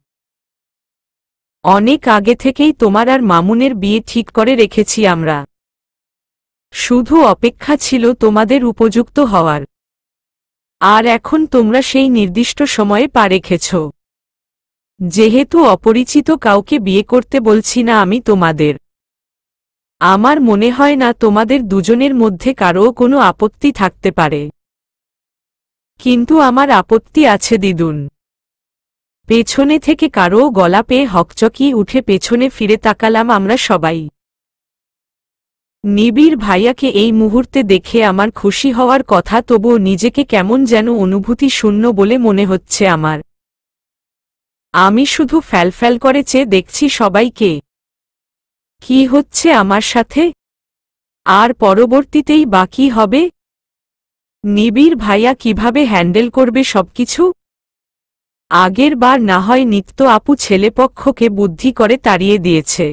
অনেক আগে থেকেই তোমার আর মামুনের বিয়ে ঠিক করে রেখেছি আমরা। শুধু অপেক্ষা ছিল তোমাদের উপযুক্ত হওয়ার। আর এখন তোমরা সেই নির্দিষ্ট সময়ে পা রেখেছ। যেহেতু অপরিচিত কাউকে বিয়ে করতে বলছি না আমি তোমাদের, আমার মনে হয় না তোমাদের দুজনের মধ্যে কারও কোনো আপত্তি থাকতে পারে। কিন্তু আমার আপত্তি আছে দিদুন। পেছনে থেকে কারও গলা পেয়ে হকচকিয়ে উঠে পেছনে ফিরে তাকালাম আমরা সবাই। নিবিড় ভাইয়াকে এই মুহূর্তে দেখে আমার খুশি হওয়ার কথা, তবুও নিজেকে কেমন যেন অনুভূতি শূন্য বলে মনে হচ্ছে আমার। আমি শুধু ফ্যালফ্যাল করে চেয়ে দেখছি সবাইকে। কি হচ্ছে আমার সাথে? আর পরবর্তীতেই বা কী হবে? নিবিড় ভাইয়া কিভাবে হ্যান্ডেল করবে সবকিছু? আগের বার না হয় নিত্য আপু ছেলেপক্ষকে বুদ্ধি করে তাড়িয়ে দিয়েছে,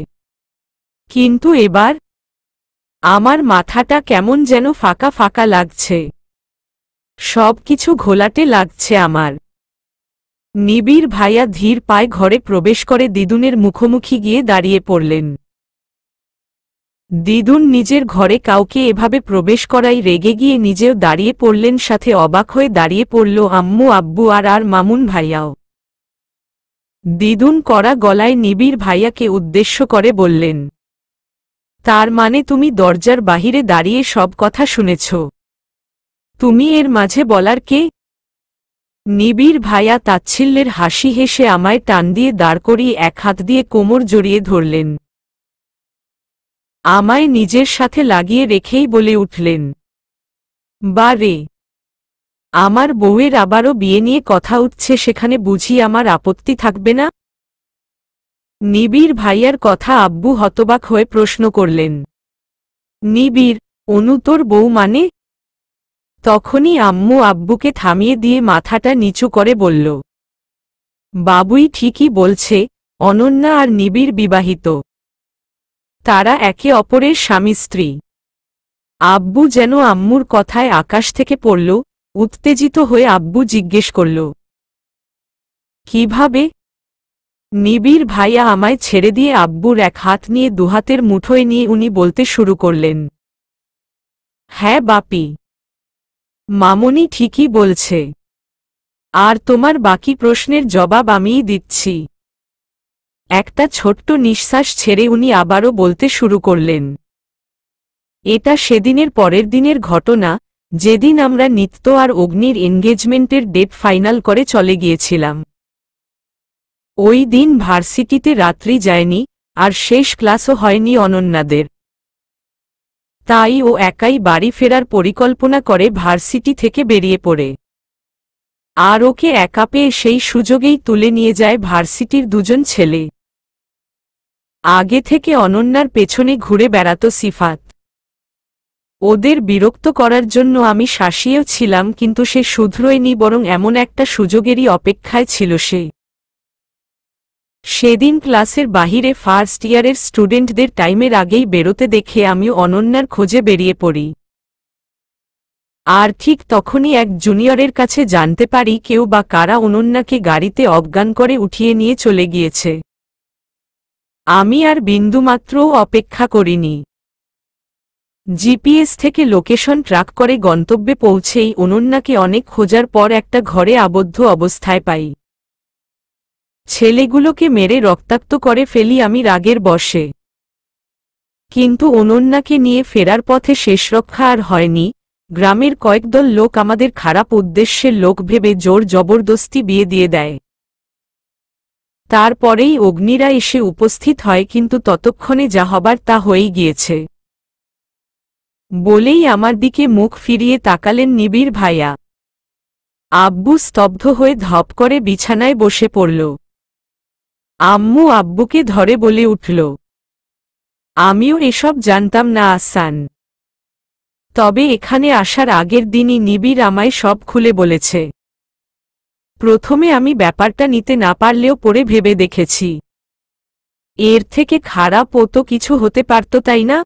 কিন্তু এবার আমার মাথাটা কেমন যেন ফাঁকা ফাঁকা লাগছে। সব কিছু ঘোলাটে লাগছে আমার। নিবিড় ভাইয়া ধীর পায়ে ঘরে প্রবেশ করে দিদুনের মুখোমুখি গিয়ে দাঁড়িয়ে পড়লেন। দিদুন নিজের ঘরে কাউকে এভাবে প্রবেশ করাই রেগে গিয়ে নিজেও দাঁড়িয়ে পড়লেন, সাথে অবাক হয়ে দাঁড়িয়ে পড়ল আম্মু আব্বু আর মামুন ভাইয়াও। দিদুন কড়া গলায় নিবিড় ভাইয়াকে উদ্দেশ্য করে বললেন, তার মানে তুমি দরজার বাহিরে দাঁড়িয়ে সব কথা শুনেছ? তুমি এর মাঝে বলার কে? নিবিড় ভাইয়া তাচ্ছিল্যের হাসি হেসে আমায় টান দিয়ে দাঁড় করিয়ে এক হাত দিয়ে কোমর জড়িয়ে ধরলেন। আমায় নিজের সাথে লাগিয়ে রেখেই বলে উঠলেন, বারে, আমার বউয়ের আবারও বিয়ে নিয়ে কথা উঠছে, সেখানে বুঝি আমার আপত্তি থাকবে না? নিবিড় ভাইয়ার কথা আব্বু হতবাক হয়ে প্রশ্ন করলেন, নিবিড়, অনু তোর বউ মানে? তখনই আম্মু আব্বুকে থামিয়ে দিয়ে মাথাটা নিচু করে বলল, বাবুই ঠিকই বলছে, অনন্যা আর নিবিড় বিবাহিত। তারা একে অপরের স্বামী স্ত্রী। আব্বু যেন আম্মুর কথায় আকাশ থেকে পড়ল। উত্তেজিত হয়ে আব্বু জিজ্ঞেস করল, কিভাবে? নিবিড় ভাইয়া আমায় ছেড়ে দিয়ে আব্বুর এক হাত নিয়ে দুহাতের মুঠোয় নিয়ে উনি বলতে শুরু করলেন, হ্যাঁ বাপি, মামনি ঠিকই বলছে। আর তোমার বাকি প্রশ্নের জবাব আমিই দিচ্ছি। একটা ছোট্ট নিঃশ্বাস ছেড়ে উনি আবারও বলতে শুরু করলেন, এটা সেদিনের পরের দিনের ঘটনা, যেদিন আমরা নিত্য আর অগ্নির এনগেজমেন্টের ডেট ফাইনাল করে চলে গিয়েছিলাম। ওই দিন ভার্সিটিতে রাত্রি যায়নি, আর শেষ ক্লাসও হয়নি অনন্যাদের। তাই ও একাই বাড়ি ফেরার পরিকল্পনা করে ভার্সিটি থেকে বেরিয়ে পড়ে। আর ওকে একা পেয়ে সেই সুযোগেই তুলে নিয়ে যায় ভার্সিটির দুজন ছেলে। আগে থেকে অনন্যার পেছনে ঘুরে বেড়াত সিফাত। ওদের বিরক্ত করার জন্য আমি শাসিয়েও ছিলাম, কিন্তু সে শুধরোয়নি, বরং এমন একটা সুযোগেরই অপেক্ষায় ছিল সে। সেদিন ক্লাসের বাহিরে ফার্স্ট ইয়ারের স্টুডেন্টদের টাইমের আগেই বেরোতে দেখে আমিও অনন্যার খোঁজে বেরিয়ে পড়ি। আর ঠিক তখনই এক জুনিয়রের কাছে জানতে পারি কেউ বা কারা অনন্যাকে গাড়িতে অজ্ঞান করে উঠিয়ে নিয়ে চলে গিয়েছে। আমি আর বিন্দুমাত্রও অপেক্ষা করিনি। জিপিএস থেকে লোকেশন ট্র্যাক করে গন্তব্যে পৌঁছেই অনন্যাকে অনেক খোঁজার পর একটা ঘরে আবদ্ধ অবস্থায় পাই। ছেলেগুলোকে মেরে রক্তাক্ত করে ফেলি আমি রাগের বশে। কিন্তু অনন্যাকে নিয়ে ফেরার পথে শেষরক্ষা আর হয়নি। গ্রামের কয়েকদল লোক আমাদের খারাপ উদ্দেশ্যের লোক ভেবে জোর জবরদস্তি বিয়ে দিয়ে দেয়। তারপরেই অগ্নিরা এসে উপস্থিত হয়, কিন্তু ততক্ষণে যা হবার তা হয়েই গিয়েছে। বলেই আমার দিকে মুখ ফিরিয়ে তাকালেন নিবিড় ভাইয়া। আব্বু স্তব্ধ হয়ে ধপ করে বিছানায় বসে পড়ল। আম্মু আব্বুকে ধরে বলে উঠল, আমিও এসব জানতাম না আসান। তবে এখানে আসার আগের দিনই নিবিড় আমায় সব খুলে বলেছে। প্রথমে আমি ব্যাপারটা নিতে না পারলেও পরে ভেবে দেখেছি, এর থেকে খারাপ ও তো কিছু হতে পারত, তাই না?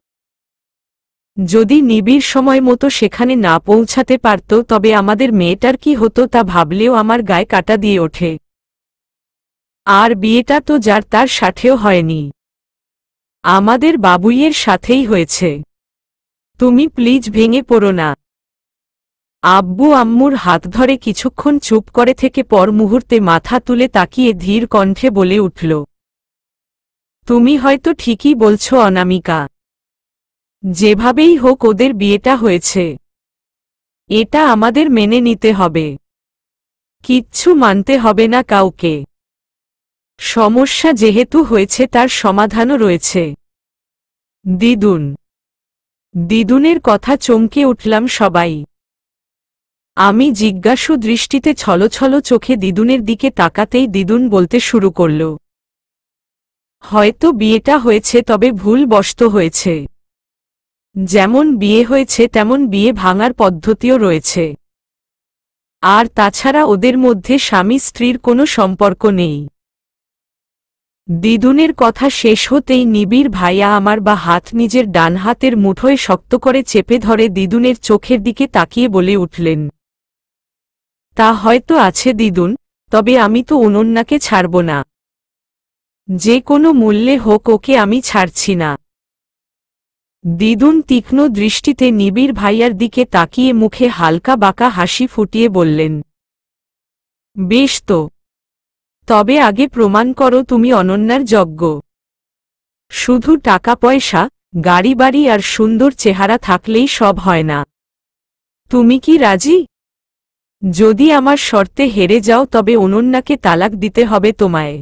যদি নিবিড় সময় মতো সেখানে না পৌঁছাতে পারত, তবে আমাদের মেয়েটার কি হতো তা ভাবলেও আমার গায়ে কাঁটা দিয়ে ওঠে। আর বিয়েটা তো যার তার সাথেও হয়নি, আমাদের বাবুইয়ের সাথেই হয়েছে। তুমি প্লিজ ভেঙে পড়ো না। আব্বু আম্মুর হাত ধরে কিছুক্ষণ চুপ করে থেকে পর মুহূর্তে মাথা তুলে তাকিয়ে ধীর কণ্ঠে বলে উঠল, তুমি হয়তো ঠিকই বলছো অনামিকা। যেভাবেই হোক ওদের বিয়েটা হয়েছে, এটা আমাদের মেনে নিতে হবে। কিচ্ছু মানতে হবে না কাউকে। সমস্যা যেহেতু হয়েছে তার সমাধানও রয়েছে। দিদুন। দিদুনের কথা চমকে উঠলাম সবাই। আমি জিজ্ঞাসু দৃষ্টিতে ছলছল চোখে দিদুনের দিকে তাকাতেই দিদুন বলতে শুরু করল, হয়তো বিয়েটা হয়েছে, তবে ভুলবশত হয়েছে। যেমন বিয়ে হয়েছে তেমন বিয়ে ভাঙার পদ্ধতিও রয়েছে। আর তাছাড়া ওদের মধ্যে স্বামী স্ত্রীর কোনো সম্পর্ক নেই। দিদুনের কথা শেষ হতেই নিবিড় ভাইয়া আমার বা হাত নিজের ডান হাতের মুঠোয় শক্ত করে চেপে ধরে দিদুনের চোখের দিকে তাকিয়ে বলে উঠলেন, তা হয়তো আছে দিদুন, তবে আমি তো অনন্যাকে ছাড়ব না। যে কোনো মূল্যে হোক ওকে আমি ছাড়ছি না। দিদুন তীক্ষ্ণ দৃষ্টিতে নিবিড় ভাইয়ার দিকে তাকিয়ে মুখে হালকা বাঁকা হাসি ফুটিয়ে বললেন, বেশ তো, তবে আগে প্রমাণ করো তুমি অনন্যার যোগ্য। শুধু টাকা পয়সা, গাড়ি বাড়ি আর সুন্দর চেহারা থাকলেই সব হয় না। তুমি কি রাজি? যদি আমার শর্তে হেরে যাও তবে অনন্যাকে তালাক দিতে হবে তোমায়।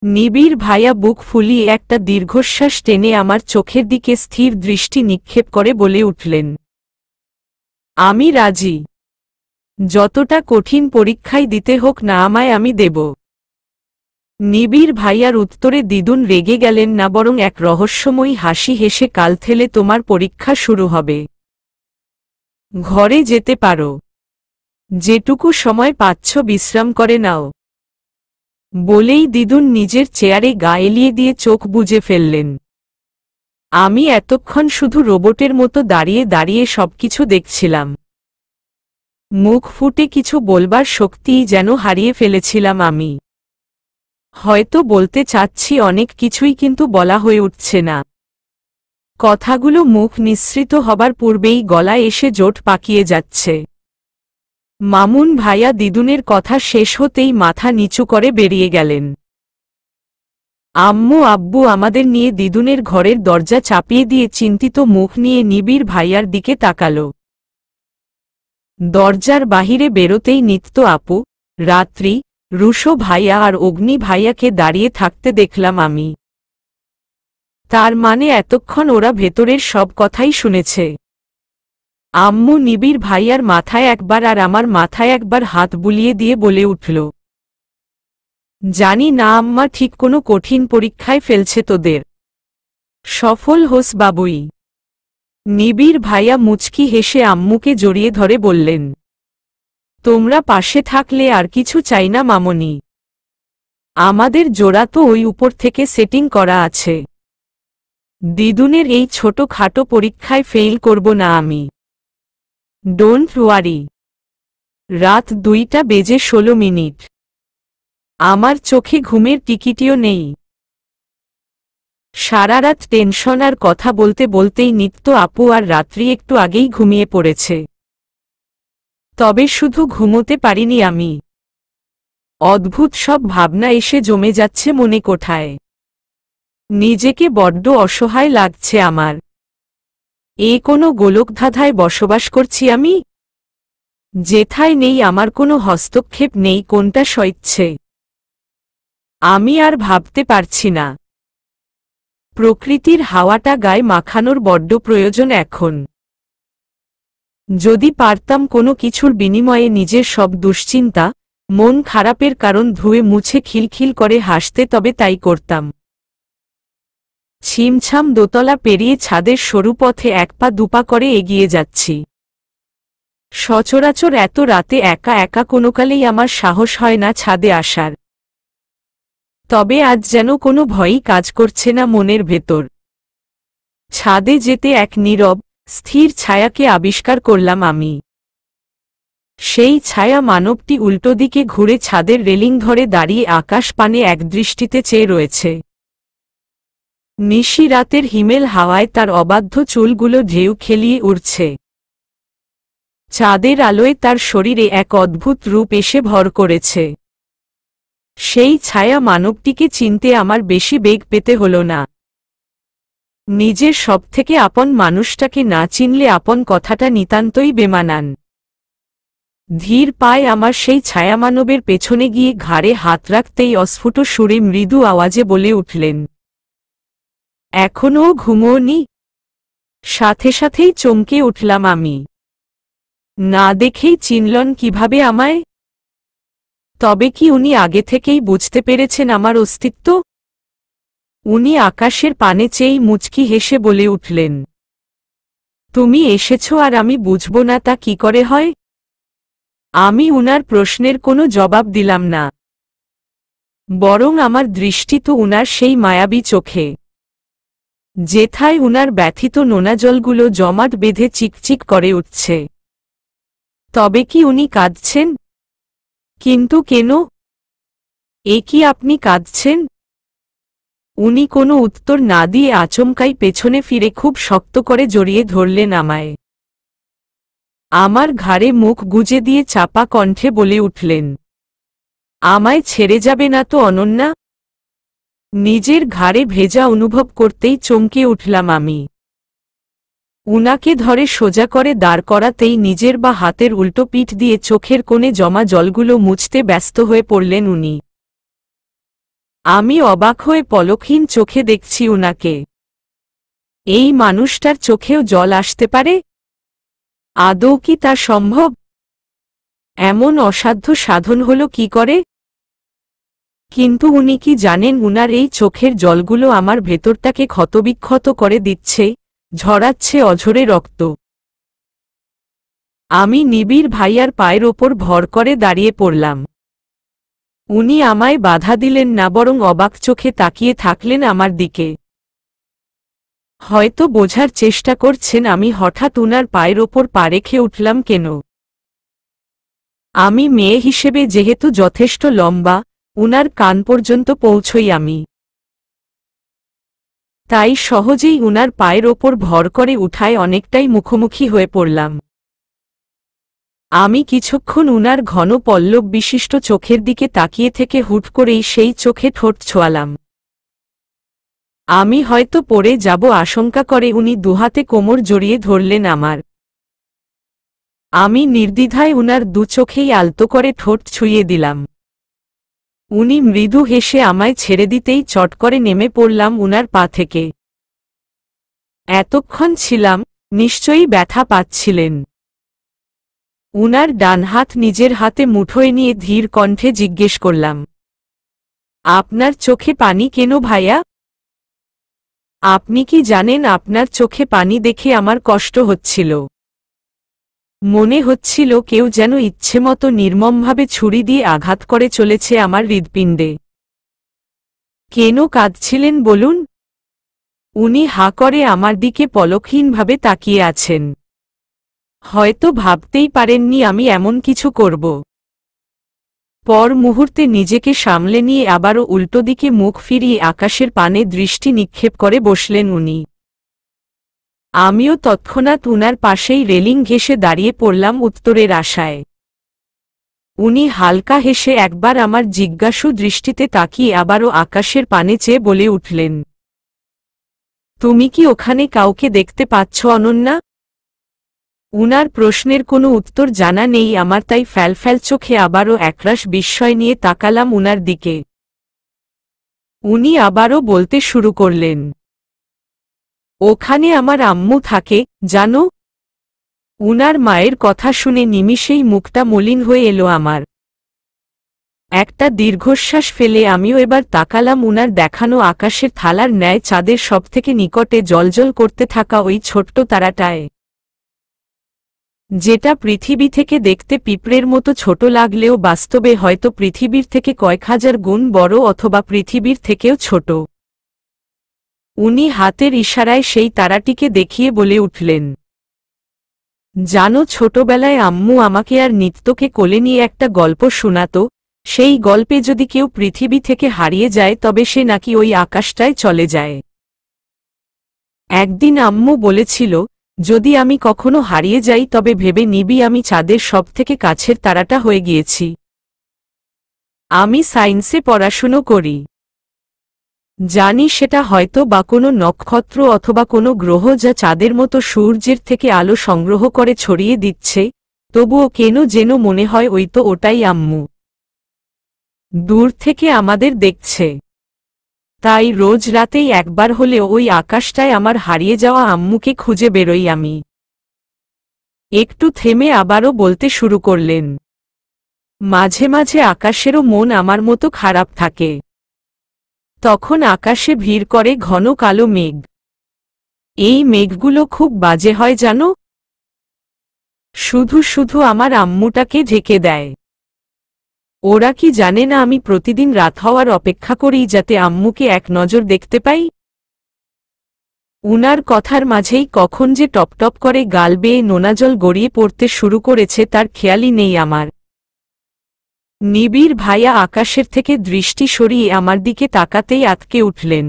নিবিড় ভাইয়া বুক ফুলিয়ে একটা দীর্ঘশ্বাস টেনে আমার চোখের দিকে স্থির দৃষ্টি নিক্ষেপ করে বলে উঠলেন, আমি রাজি। যতটা কঠিন পরীক্ষাই দিতে হোক না আমায় আমি দেব। নিবিড় ভাইয়ার উত্তরে দিদুন রেগে গেলেন না, বরং এক রহস্যময়ী হাসি হেসে কাল থেকে তোমার পরীক্ষা শুরু হবে। ঘরে যেতে পারো। যেটুকু সময় পাচ্ছ বিশ্রাম করে নাও। বলেই দিদুন নিজের চেয়ারে গা এলিয়ে দিয়ে চোখ বুজে ফেললেন। আমি এতক্ষণ শুধু রোবটের মতো দাঁড়িয়ে দাঁড়িয়ে সবকিছু দেখছিলাম। মুখ ফুটে কিছু বলবার শক্তিই যেন হারিয়ে ফেলেছিলাম আমি। হয়তো বলতে চাচ্ছি অনেক কিছুই, কিন্তু বলা হয়ে উঠছে না। কথাগুলো মুখ নিঃসৃত হবার পূর্বেই গলায় এসে জোট পাকিয়ে যাচ্ছে। মামুন ভাইয়া দিদুনের কথা শেষ হতেই মাথা নিচু করে বেরিয়ে গেলেন। আম্মু আব্বু আমাদের নিয়ে দিদুনের ঘরের দরজা চাপিয়ে দিয়ে চিন্তিত মুখ নিয়ে নিবিড় ভাইয়ার দিকে তাকালো। দরজার বাহিরে বেরোতেই নিত্য আপু, রাত্রি, রুশো ভাইয়া আর অগ্নি ভাইয়াকে দাঁড়িয়ে থাকতে দেখলাম আমি। তার মানে এতক্ষণ ওরা ভেতরের সব কথাই শুনেছে। আম্মু নিবিড় ভাইয়ার মাথায় একবার আর আমার মাথায় একবার হাত বুলিয়ে দিয়ে বলে উঠল, জানি না আম্মা ঠিক কোনো কঠিন পরীক্ষায় ফেলছে তোদের। সফল হোস বাবুই। নিবিড় ভাইয়া মুচকি হেসে আম্মুকে জড়িয়ে ধরে বললেন, তোমরা পাশে থাকলে আর কিছু চাই না মামনি। আমাদের জোড়া তো ওই উপর থেকে সেটিং করা আছে। দিদুনের এই ছোট খাটো পরীক্ষায় ফেইল করব না আমি। Don't worry. রাত 2:16। আমার চোখে ঘুমের টিকিটিও নেই। সারা রাত টেনশন আর কথা বলতে বলতেই নিত্য আপু আর রাত্রি একটু আগেই ঘুমিয়ে পড়েছে। তবে শুধু ঘুমোতে পারিনি আমি। অদ্ভুত সব ভাবনা এসে জমে যাচ্ছে মনে কোঠায়। নিজেকে বড্ড অসহায় লাগছে আমার। কোনো গোলকধাঁধায় বসবাস করছি আমি, যেথায় নেই আমার কোনো হস্তক্ষেপ নেই কোনটা সইচ্ছে। আমি আর ভাবতে পারছি না। প্রকৃতির হাওয়াটা গায়ে মাখানোর বড্ড প্রয়োজন এখন। যদি পারতাম কোনো কিছুর বিনিময়ে নিজের সব দুশ্চিন্তা, মন খারাপের কারণ ধুয়ে মুছে খিলখিল করে হাসতে তবে তাই করতাম। ছিমছাম দোতলা পেরিয়ে ছাদের সরু পথে এক পা দুপা করে এগিয়ে যাচ্ছি। সচরাচর এত রাতে একা একা কোনোকালেই আমার সাহস হয় না ছাদে আসার। তবে আজ যেন কোনো ভয়ই কাজ করছে না মনের ভেতর। ছাদে যেতে এক নীরব, স্থির ছায়াকে আবিষ্কার করলাম আমি। সেই ছায়া মানবটি উল্টো দিকে ঘুরে ছাদের রেলিং ধরে দাঁড়িয়ে আকাশ পানে একদৃষ্টিতে চেয়ে রয়েছে। নিশি রাতের হিমেল হাওয়ায় তার অবাধ্য চুলগুলো ঢেউ খেলিয়ে উড়ছে। চাঁদের আলোয় তার শরীরে এক অদ্ভুত রূপ এসে ভর করেছে। সেই ছায়া মানবটিকে চিনতে আমার বেশি বেগ পেতে হল না। নিজের সবথেকে আপন মানুষটাকে না চিনলে আপন কথাটা নিতান্তই বেমানান। ধীর পায়ে আমার সেই ছায়ামানবের পেছনে গিয়ে ঘাড়ে হাত রাখতেই অস্ফুট সুরে মৃদু আওয়াজে বলে উঠলেন, এখনও ঘুমোওনি? সাথে সাথেই চমকে উঠলাম আমি। না দেখেই চিনলন কিভাবে আমায়? তবে কি উনি আগে থেকেই বুঝতে পেরেছেন আমার অস্তিত্ব? উনি আকাশের পানে চেয়েই মুচকি হেসে বলে উঠলেন, তুমি এসেছ আর আমি বুঝব না তা কি করে হয়? আমি উনার প্রশ্নের কোনো জবাব দিলাম না। বরং আমার দৃষ্টি তো উনার সেই মায়াবী চোখে, যেথায় উনার ব্যথিত নোনা জলগুলো জমাট বেঁধে চিকচিক করে উঠছে। তবে কি উনি কাঁদছেন? কিন্তু কেন? কি আপনি কাঁদছেন? উনি কোনো উত্তর না দিয়ে আচমকাই পেছনে ফিরে খুব শক্ত করে জড়িয়ে ধরলেন আমায়। আমার ঘাড়ে মুখ গুজে দিয়ে চাপা কণ্ঠে বলে উঠলেন, আমায় ছেড়ে যাবে না তো অনন্যা? নিজের ঘাড়ে ভেজা অনুভব করতেই চমকে উঠলাম আমি। উনাকে ধরে সোজা করে দাঁড় করাতেই নিজের বা হাতের উল্টো পিঠ দিয়ে চোখের কোণে জমা জলগুলো মুছতে ব্যস্ত হয়ে পড়লেন উনি। আমি অবাক হয়ে পলকহীন চোখে দেখছি উনাকে। এই মানুষটার চোখেও জল আসতে পারে? আদৌ কি তা সম্ভব? এমন অসাধ্য সাধন হলো কি করে? কিন্তু উনি কি জানেন উনার এই চোখের জলগুলো আমার ভেতরটাকে ক্ষতবিক্ষত করে দিচ্ছে, ঝরাচ্ছে অঝরে রক্ত। আমি নিবিড় ভাইয়ার পায়ের ওপর ভর করে দাঁড়িয়ে পড়লাম। উনি আমায় বাধা দিলেন না, বরং অবাক চোখে তাকিয়ে থাকলেন আমার দিকে। হয়তো বোঝার চেষ্টা করছেন আমি হঠাৎ উনার পায়ের ওপর পা রেখে উঠলাম কেন। আমি মেয়ে হিসেবে যেহেতু যথেষ্ট লম্বা, উনার কান পর্যন্ত পৌঁছই আমি। তাই সহজেই উনার পায়ের ওপর ভর করে উঠায় অনেকটাই মুখোমুখি হয়ে পড়লাম। আমি কিছুক্ষণ উনার ঘন পল্লব বিশিষ্ট চোখের দিকে তাকিয়ে থেকে হুট করেই সেই চোখে ঠোঁট ছোঁয়ালাম। আমি হয়তো পড়ে যাব আশঙ্কা করে উনি দুহাতে কোমর জড়িয়ে ধরলেন আমার। আমি নির্দ্বিধায় উনার দু চোখেই আলতো করে ঠোঁট ছুঁয়ে দিলাম। উনি মৃদু হেসে আমায় ছেড়ে দিতেই চট করে নেমে পড়লাম উনার পা থেকে। এতক্ষণ ছিলাম, নিশ্চয়ই ব্যথা পাচ্ছিলেন। উনার ডান হাত নিজের হাতে মুঠোয় নিয়ে ধীর কণ্ঠে জিজ্ঞেস করলাম, আপনার চোখে পানি কেন ভাইয়া? আপনি কি জানেন আপনার চোখে পানি দেখে আমার কষ্ট হচ্ছিল। মনে হচ্ছিল কেউ যেন ইচ্ছেমতো নির্মমভাবে ছুরি দিয়ে আঘাত করে চলেছে আমার হৃৎপিণ্ডে। কেন কাঁদছিলেন বলুন? উনি হাঁ করে আমার দিকে পলকহীনভাবে তাকিয়ে আছেন। হয়তো ভাবতেই পারেননি আমি এমন কিছু করব। পর মুহূর্তে নিজেকে সামলে নিয়ে আবারও উল্টো দিকে মুখ ফিরিয়ে আকাশের পানে দৃষ্টি নিক্ষেপ করে বসলেন উনি। আমিও তৎক্ষণাৎ উনার পাশেই রেলিং ঘেঁষে দাঁড়িয়ে পড়লাম উত্তরের আশায়। উনি হালকা হেসে একবার আমার জিজ্ঞাসু দৃষ্টিতে তাকিয়ে আবারও আকাশের পানে চেয়ে বলে উঠলেন, তুমি কি ওখানে কাউকে দেখতে পাচ্ছ অনন্যা? উনার প্রশ্নের কোনো উত্তর জানা নেই আমার, তাই ফ্যালফ্যাল চোখে আবারও একরাশ বিস্ময় নিয়ে তাকালাম উনার দিকে। উনি আবারও বলতে শুরু করলেন, ওখানে আমার আম্মু থাকে জানো। উনার মায়ের কথা শুনে নিমিষেই মুখটা মলিন হয়ে এলো আমার। একটা দীর্ঘশ্বাস ফেলে আমিও এবার তাকালাম উনার দেখানো আকাশের থালার ন্যায় চাঁদের সবথেকে নিকটে জ্বলজ্বল করতে থাকা ওই ছোট্ট তারাটায়, যেটা পৃথিবী থেকে দেখতে পিঁপড়ের মতো ছোট লাগলেও বাস্তবে হয়তো পৃথিবীর থেকে কয়েক হাজার গুণ বড় অথবা পৃথিবীর থেকেও ছোট। উনি হাতের ইশারায় সেই তারাটিকে দেখিয়ে বলে উঠলেন, জানো ছোটবেলায় আম্মু আমাকে আর নিত্যকে কোলে নিয়ে একটা গল্প শোনাত। সেই গল্পে যদি কেউ পৃথিবী থেকে হারিয়ে যায় তবে সে নাকি ওই আকাশটায় চলে যায়। একদিন আম্মু বলেছিল, যদি আমি কখনো হারিয়ে যাই তবে ভেবে নিবি আমি চাঁদের সবথেকে কাছের তারাটা হয়ে গিয়েছি। আমি সায়েন্সে পড়াশুনো করি, জানি সেটা হয়তো বা কোনো নক্ষত্র অথবা কোনো গ্রহ যা চাঁদের মতো সূর্যের থেকে আলো সংগ্রহ করে ছড়িয়ে দিচ্ছে, তবুও কেন যেন মনে হয় ওই তো ওটাই আম্মু, দূর থেকে আমাদের দেখছে। তাই রোজ রাতেই একবার হলেও ওই আকাশটায় আমার হারিয়ে যাওয়া আম্মুকে খুঁজে বেরোই আমি। একটু থেমে আবারও বলতে শুরু করলেন, মাঝে মাঝে আকাশেরও মন আমার মতো খারাপ থাকে। তখন আকাশে ভিড় করে ঘন কালো মেঘ। এই মেঘগুলো খুব বাজে হয় জানো, শুধু শুধু আমার আম্মুটাকে ঢেকে দেয়। ওরা কি জানে না আমি প্রতিদিন রাত হওয়ার অপেক্ষা করি যাতে আম্মুকে এক নজর দেখতে পাই? উনার কথার মাঝেই কখন যে টপটপ করে গাল বেয়ে নোনাজল গড়িয়ে পড়তে শুরু করেছে তার খেয়ালই নেই আমার। নিবিড় ভাইয়া আকাশের থেকে দৃষ্টি সরিয়ে আমার দিকে তাকাতেই আঁতকে উঠলেন।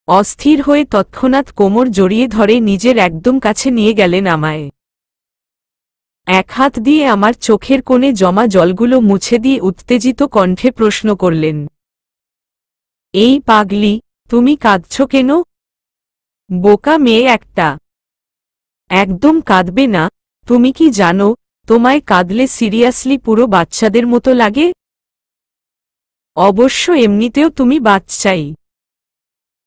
অস্থির হয়ে তৎক্ষণাৎ কোমর জড়িয়ে ধরে নিজের একদম কাছে নিয়ে গেলেন আমায়। এক হাত দিয়ে আমার চোখের কোণে জমা জলগুলো মুছে দিয়ে উত্তেজিত কণ্ঠে প্রশ্ন করলেন, এই পাগলি, তুমি কাঁদছ কেন? বোকা মেয়ে একটা, একদম কাঁদবে না। তুমি কি জানো, তোমায় কাঁদলে সিরিয়াসলি পুরো বাচ্চাদের মতো লাগে। অবশ্য এমনিতেও তুমি বাচ্চাই,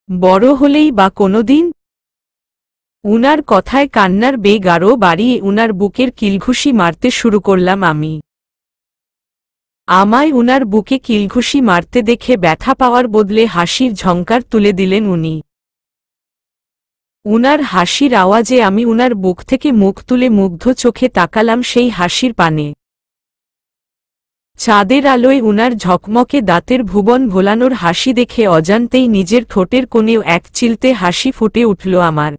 বড় হলেই বা কোনোদিন। উনার কথায় কান্নার বেগ আরও বাড়িয়ে উনার বুকের কিলঘুষি মারতে শুরু করলাম আমি। আমায় উনার বুকে কিলঘুষি মারতে দেখে ব্যথা পাওয়ার বদলে হাসির ঝংকার তুলে দিলেন উনি। উনার হাসির আওয়াজে আমি উনার বুক থেকে মুখ তুলে মুগ্ধ চোখে তাকালাম সেই হাসির পানে। চাঁদের আলোয় উনার ঝকমকে দাঁতের ভুবন ভোলানোর হাসি দেখে অজান্তেই নিজের ঠোঁটের কোণেও এক চিলতে হাসি ফুটে উঠল আমার।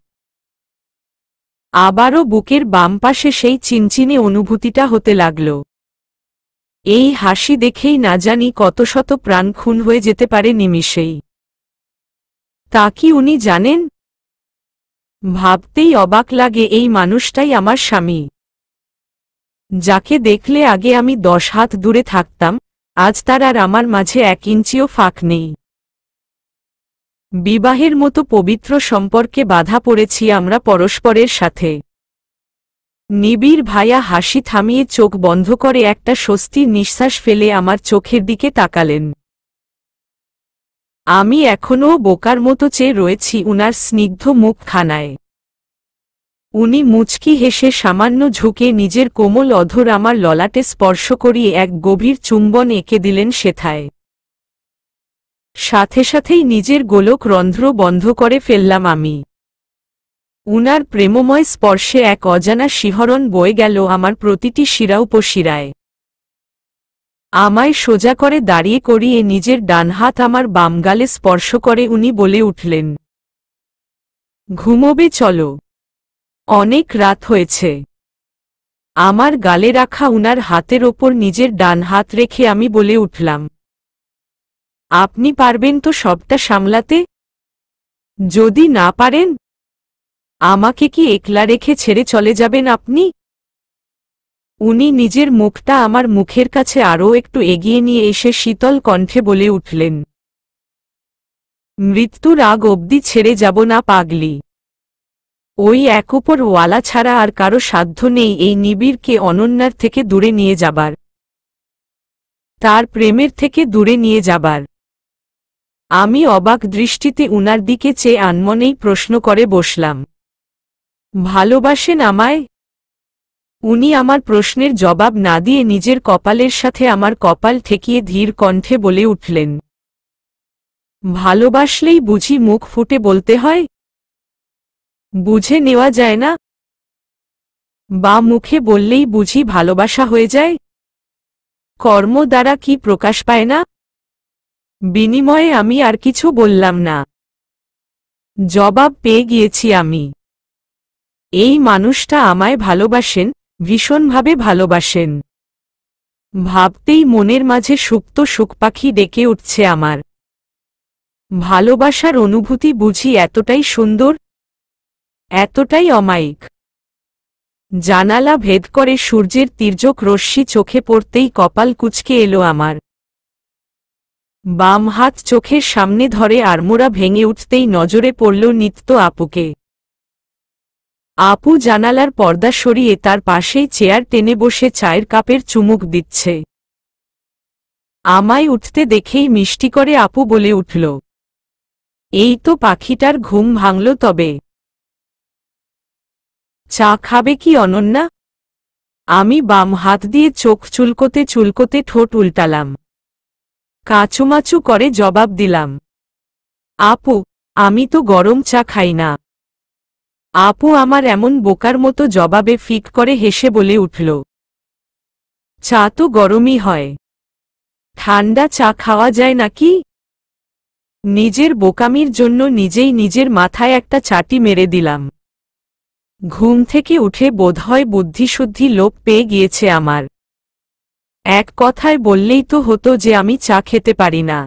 আবারও বুকের বাম পাশে সেই চিনচিনে অনুভূতিটা হতে লাগল। এই হাসি দেখেই না জানি কত শত প্রাণ খুন হয়ে যেতে পারে নিমিষেই। তা কি উনি জানেন? ভাবতেই অবাক লাগে এই মানুষটাই আমার স্বামী, যাকে দেখলে আগে আমি 10 হাত দূরে থাকতাম, আজ তার আর আমার মাঝে 1 ইঞ্চিও ফাঁক নেই। বিবাহের মতো পবিত্র সম্পর্কে বাধা পড়েছি আমরা পরস্পরের সাথে। নিবিড় ভাইয়া হাসি থামিয়ে চোখ বন্ধ করে একটা স্বস্তির নিঃশ্বাস ফেলে আমার চোখের দিকে তাকালেন। আমি এখনও বোকার মতো চেয়ে রয়েছি উনার স্নিগ্ধ মুখখানায়। উনি মুচকি হেসে সামান্য ঝুঁকে নিজের কোমল অধর আমার ললাটে স্পর্শ করিয়ে এক গভীর চুম্বন এঁকে দিলেন সেথায়। সাথে সাথেই নিজের গোলক রন্ধ্র বন্ধ করে ফেললাম আমি। উনার প্রেমময় স্পর্শে এক অজানা শিহরণ বয়ে গেল আমার প্রতিটি শিরা উপশিরায়। আমায় সোজা করে দাঁড়িয়ে করিয়ে নিজের ডান হাত আমার বাম গালে স্পর্শ করে উনি বলে উঠলেন, ঘুমোবে চলো, অনেক রাত হয়েছে। আমার গালে রাখা উনার হাতের ওপর নিজের ডান হাত রেখে আমি বলে উঠলাম, আপনি পারবেন তো সবটা সামলাতে? যদি না পারেন, আমাকে কি একলা রেখে ছেড়ে চলে যাবেন আপনি? উনি নিজের মুখটা আমার মুখের কাছে আরও একটু এগিয়ে নিয়ে এসে শীতল কণ্ঠে বলে উঠলেন, মৃত্যুর আগ অবধি ছেড়ে যাব না পাগলি। ওই এক উপর ওয়ালা ছাড়া আর কারো সাধ্য নেই এই নিবিড়কে অনন্যার থেকে দূরে নিয়ে যাবার, তার প্রেমের থেকে দূরে নিয়ে যাবার। আমি অবাক দৃষ্টিতে উনার দিকে চেয়ে আনমনেই প্রশ্ন করে বসলাম, ভালোবাসেন আমায়? উনি আমার প্রশ্নের জবাব না দিয়ে নিজের কপালের সাথে আমার কপাল ঠেকিয়ে ধীর কণ্ঠে বলে উঠলেন, ভালোবাসলেই বুঝি মুখ ফুটে বলতে হয়? বুঝে নেওয়া যায় না? বা মুখে বললেই বুঝি ভালোবাসা হয়ে যায়? কর্ম দ্বারা কি প্রকাশ পায় না? বিনিময়ে আমি আর কিছু বললাম না। জবাব পেয়ে গিয়েছি আমি। এই মানুষটা আমায় ভালোবাসেন, ভীষণভাবে ভালোবাসেন। ভাবতেই মনের মাঝে সুপ্ত সুখপাখি ডেকে উঠছে আমার। ভালোবাসার অনুভূতি বুঝি এতটাই সুন্দর, এতটাই অমায়িক। জানালা ভেদ করে সূর্যের তির্যক রশ্মি চোখে পড়তেই কপাল কুঁচকে এলো আমার। বাম হাত চোখের সামনে ধরে আড়মোড়া ভেঙে উঠতেই নজরে পড়ল নিত্য আপুকে। আপু জানালার পর্দা সরিয়ে তার পাশেই চেয়ার টেনে বসে চায়ের কাপের চুমুক দিচ্ছে। আমায় উঠতে দেখেই মিষ্টি করে আপু বলে উঠল, এই তো পাখিটার ঘুম ভাঙল তবে। চা খাবে কি অনন্যা? আমি বাম হাত দিয়ে চোখ চুলকোতে চুলকোতে ঠোঁট উল্টালাম। কাচুমাচু করে জবাব দিলাম, আপু, আমি তো গরম চা খাই না। আপু আমার এমন বোকার মতো জবাবে ফিক করে হেসে বলে উঠল, চা তো গরমই হয়, ঠান্ডা চা খাওয়া যায় নাকি? নিজের বোকামির জন্য নিজেই নিজের মাথায় একটা চাটি মেরে দিলাম। ঘুম থেকে উঠে বোধহয় বুদ্ধিশুদ্ধি লোপ পেয়ে গিয়েছে আমার। এক কথায় বললেই তো হতো যে আমি চা খেতে পারি না।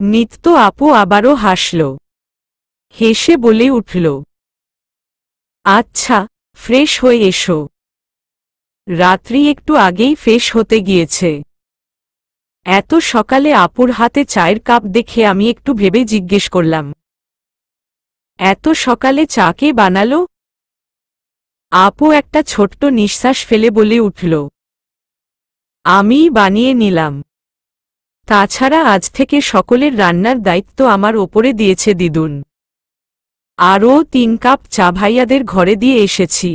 নিত্য আপু আবারও হাসল, হেসে বলে উঠল, আচ্ছা, ফ্রেশ হয়ে এসো। রাত্রি একটু আগেই ফ্রেশ হতে গিয়েছে। এত সকালে আপুর হাতে চায়ের কাপ দেখে আমি একটু ভেবে জিজ্ঞেস করলাম, এত সকালে চা কে বানালো? আপু একটা ছোট্ট নিঃশ্বাস ফেলে বলে উঠল, আমিই বানিয়ে নিলাম। তাছাড়া আজ থেকে সকলের রান্নার দায়িত্ব আমার ওপরে দিয়েছে দিদুন। আরও 3 কাপ চা ভাইয়াদের ঘরে দিয়ে এসেছি।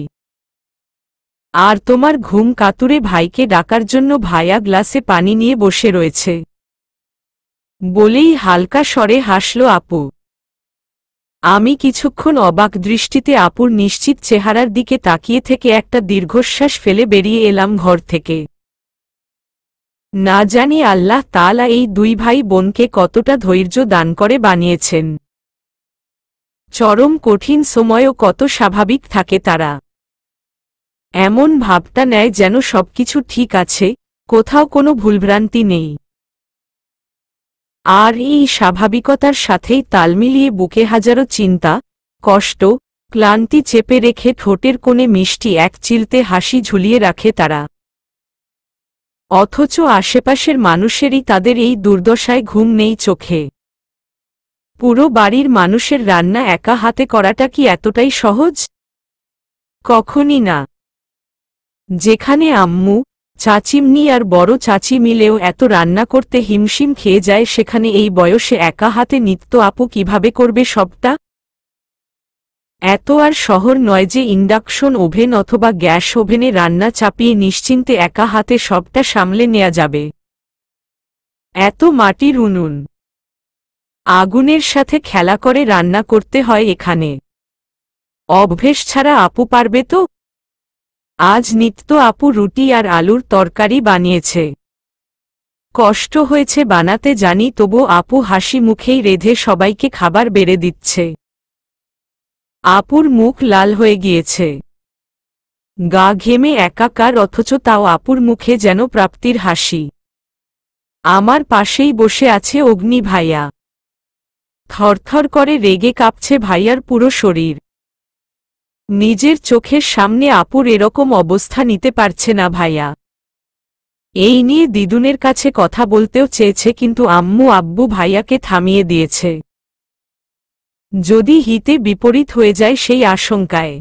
আর তোমার ঘুম কাতুরে ভাইকে ডাকার জন্য ভাইয়া গ্লাসে পানি নিয়ে বসে রয়েছে। বলেই হালকা স্বরে হাসল আপু। আমি কিছুক্ষণ অবাক দৃষ্টিতে আপুর নিশ্চিত চেহারার দিকে তাকিয়ে থেকে একটা দীর্ঘশ্বাস ফেলে বেরিয়ে এলাম ঘর থেকে। না জানি আল্লাহ তাআলা এই 2 ভাই বোনকে কতটা ধৈর্য দান করে বানিয়েছেন। চরম কঠিন সময়ও কত স্বাভাবিক থাকে তারা। এমন ভাবটা নেয় যেন সবকিছু ঠিক আছে, কোথাও কোনো ভুলভ্রান্তি নেই। আর এই স্বাভাবিকতার সাথেই তাল মিলিয়ে বুকে হাজারো চিন্তা, কষ্ট, ক্লান্তি চেপে রেখে ঠোঁটের কোণে মিষ্টি এক চিলতে হাসি ঝুলিয়ে রাখে তারা। অথচ আশেপাশের মানুষেরই তাদের এই দুর্দশায় ঘুম নেই চোখে। পুরো বাড়ির মানুষের রান্না একা হাতে করাটা কি এতটাই সহজ? কখনই না। যেখানে আম্মু, চাচিমনি আর বড় চাচি মিলেও এত রান্না করতে হিমশিম খেয়ে যায়, সেখানে এই বয়সে একা হাতে নিত্য আপু কিভাবে করবে সবটা? এত আর শহর নয় যে ইন্ডাকশন ওভেন অথবা গ্যাস ওভেনে রান্না চাপিয়ে নিশ্চিন্তে একা হাতে সবটা সামলে নেয়া যাবে। এত মাটির উনুন, আগুনের সাথে খেলা করে রান্না করতে হয় এখানে। অভ্যেস ছাড়া আপু পারবে তো? আজ নিত্য আপু রুটি আর আলুর তরকারি বানিয়েছে। কষ্ট হয়েছে বানাতে জানি, তবু আপু হাসি মুখেই রেঁধে সবাইকে খাবার বেড়ে দিচ্ছে। আপুর মুখ লাল হয়ে গিয়েছে, গা ঘেমে একাকার, অথচ তাও আপুর মুখে যেন প্রাপ্তির হাসি। আমার পাশেই বসে আছে অগ্নি ভাইয়া। থরথর করে রেগে কাঁপছে ভাইয়ার পুরো শরীর। নিজের চোখের সামনে আপুর এরকম অবস্থা নিতে পারছে না ভাইয়া। এই নিয়ে দিদুনের কাছে কথা বলতেও চেয়েছে, কিন্তু আম্মু আব্বু ভাইয়াকে থামিয়ে দিয়েছে। যদি হিতে বিপরীত হয়ে যায় সেই আশঙ্কায়।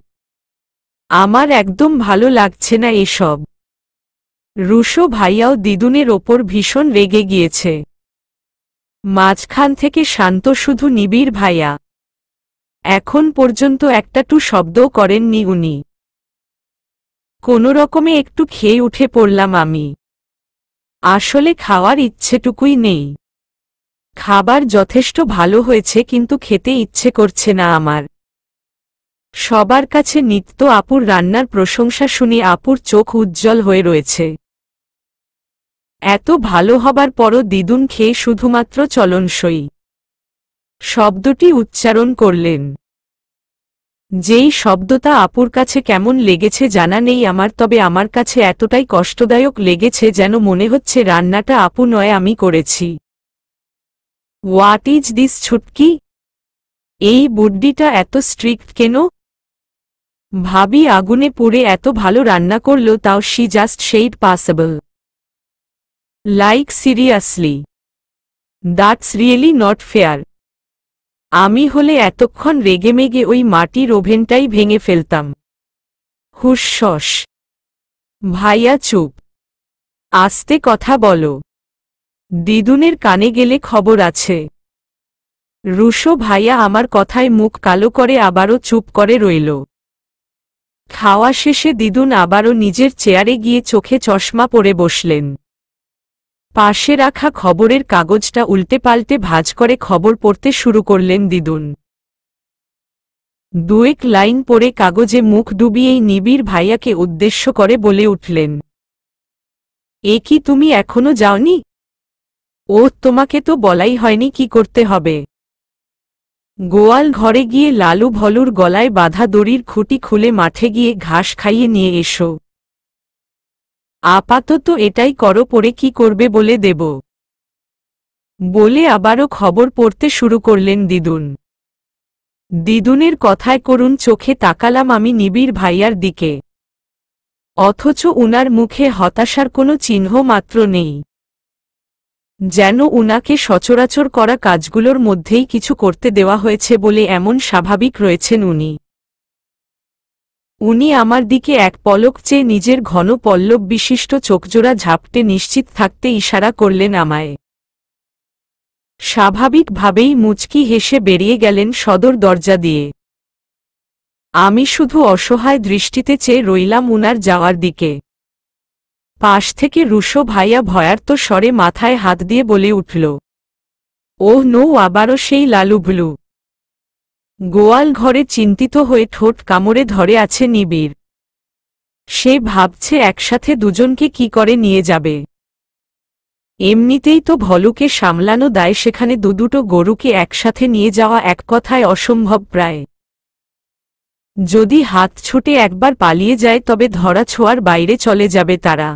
আমার একদম ভালো লাগছে না এসব। রুশো ভাইয়াও দিদুনের ওপর ভীষণ রেগে গিয়েছে। মাঝখান থেকে শান্ত শুধু নিবিড় ভাইয়া। এখন পর্যন্ত একটা টু শব্দও করেননি উনি। কোনোরকমে একটু খেয়ে উঠে পড়লাম আমি। আসলে খাওয়ার ইচ্ছেটুকুই নেই। খাবার যথেষ্ট ভালো হয়েছে, কিন্তু খেতে ইচ্ছে করছে না আমার। সবার কাছে নিত্য আপুর রান্নার প্রশংসা শুনে আপুর চোখ উজ্জ্বল হয়ে রয়েছে। এত ভালো হবার পরও দিদুন খেয়ে শুধুমাত্র চলনসই শব্দটি উচ্চারণ করলেন। যেই শব্দটা আপুর কাছে কেমন লেগেছে জানা নেই আমার, তবে আমার কাছে এতটাই কষ্টদায়ক লেগেছে যেন মনে হচ্ছে রান্নাটা আপু নয় আমি করেছি। What is this Chhutki? এই বুড্ডিটা এত স্ট্রিক্ট কেন? ভাবি আগুনে পুড়ে এত ভালো রান্না করল, তাও she just said possible. Like seriously, that's really not fair. আমি হলে এতক্ষণ রেগেমেগে ওই মাটির ওভেনটাই ভেঙে ফেলতাম। হুসস, ভাইয়া চুপ, আস্তে কথা বলো। দিদুনের কানে গেলে খবর আছে। রুশো ভাইয়া আমার কথায় মুখ কালো করে আবারও চুপ করে রইল। খাওয়া শেষে দিদুন আবারও নিজের চেয়ারে গিয়ে চোখে চশমা পরে বসলেন। পাশে রাখা খবরের কাগজটা উল্টে পাল্টে ভাঁজ করে খবর পড়তে শুরু করলেন দিদুন। দুয়েক লাইন পড়ে কাগজে মুখ ডুবিয়েই নিবিড় ভাইয়াকে উদ্দেশ্য করে বলে উঠলেন, এ কি তুমি এখনো যাওনি? ও তোমাকে তো বলাই হয়নি কি করতে হবে। গোয়াল ঘরে গিয়ে লালু ভলুর গলায় বাঁধা দড়ির খুঁটি খুলে মাঠে গিয়ে ঘাস খাইয়ে নিয়ে এসো। আপাতত এটাই করো, পরে কি করবে বলে দেব। বলে আবারও খবর পড়তে শুরু করলেন দিদুন। দিদুনের কথায় করুণ চোখে তাকালাম আমি নিবিড় ভাইয়ার দিকে, অথচ উনার মুখে হতাশার কোনো চিহ্ন মাত্র নেই। যেন উনাকে সচরাচর করা কাজগুলোর মধ্যেই কিছু করতে দেওয়া হয়েছে বলে এমন স্বাভাবিক রয়েছেন উনি। উনি আমার দিকে এক পলক চেয়ে নিজের ঘন পল্লব বিশিষ্ট চোখজোড়া ঝাপটে নিশ্চিত থাকতে ইশারা করলেন আমায়। স্বাভাবিকভাবেই মুচকি হেসে বেরিয়ে গেলেন সদর দরজা দিয়ে। আমি শুধু অসহায় দৃষ্টিতে চেয়ে রইলাম উনার যাওয়ার দিকে। পাশ থেকে রুশো ভাইয়া ভয়ার্ত স্বরে মাথায় হাত দিয়ে বলে উঠল, ওহ নো, আবারও সেই লালুভলু। গোয়াল ঘরে চিন্তিত হয়ে ঠোঁট কামড়ে ধরে আছে নিবিড়। সে ভাবছে একসাথে দুজনকে কি করে নিয়ে যাবে। এমনিতেই তো ভলুকে সামলানো দায়, সেখানে দুটো গরুকে একসাথে নিয়ে যাওয়া এক কথায় অসম্ভব প্রায়। যদি হাত ছুটে একবার পালিয়ে যায় তবে ধরা ছোঁয়ার বাইরে চলে যাবে তারা।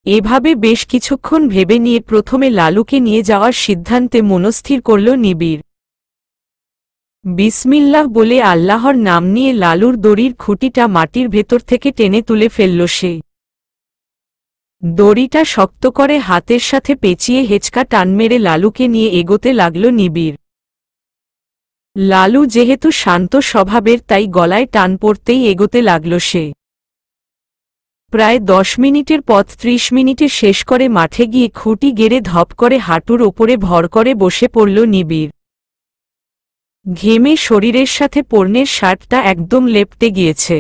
এভাবে বেশ কিছুক্ষণ ভেবে নিয়ে প্রথমে লালুকে নিয়ে যাওয়ার সিদ্ধান্তে মনস্থির করল নিবিড়। বিসমিল্লাহ বলে আল্লাহর নাম নিয়ে লালুর দড়ির খুঁটিটা মাটির ভেতর থেকে টেনে তুলে ফেলল সে। দড়িটা শক্ত করে হাতের সাথে পেঁচিয়ে হেঁচকা টান মেরে লালুকে নিয়ে এগোতে লাগল নিবিড়। লালু যেহেতু শান্ত স্বভাবের, তাই গলায় টান পড়তেই এগোতে লাগল সে। প্রায় 10 মিনিটের পথ 30 মিনিটে শেষ করে মাঠে গিয়ে খুঁটি গেড়ে ধপ করে হাঁটুর ওপরে ভর করে বসে পড়ল নিবিড়। ঘেমে শরীরের সাথে পরনের শার্টটা একদম লেপ্টে গিয়েছে।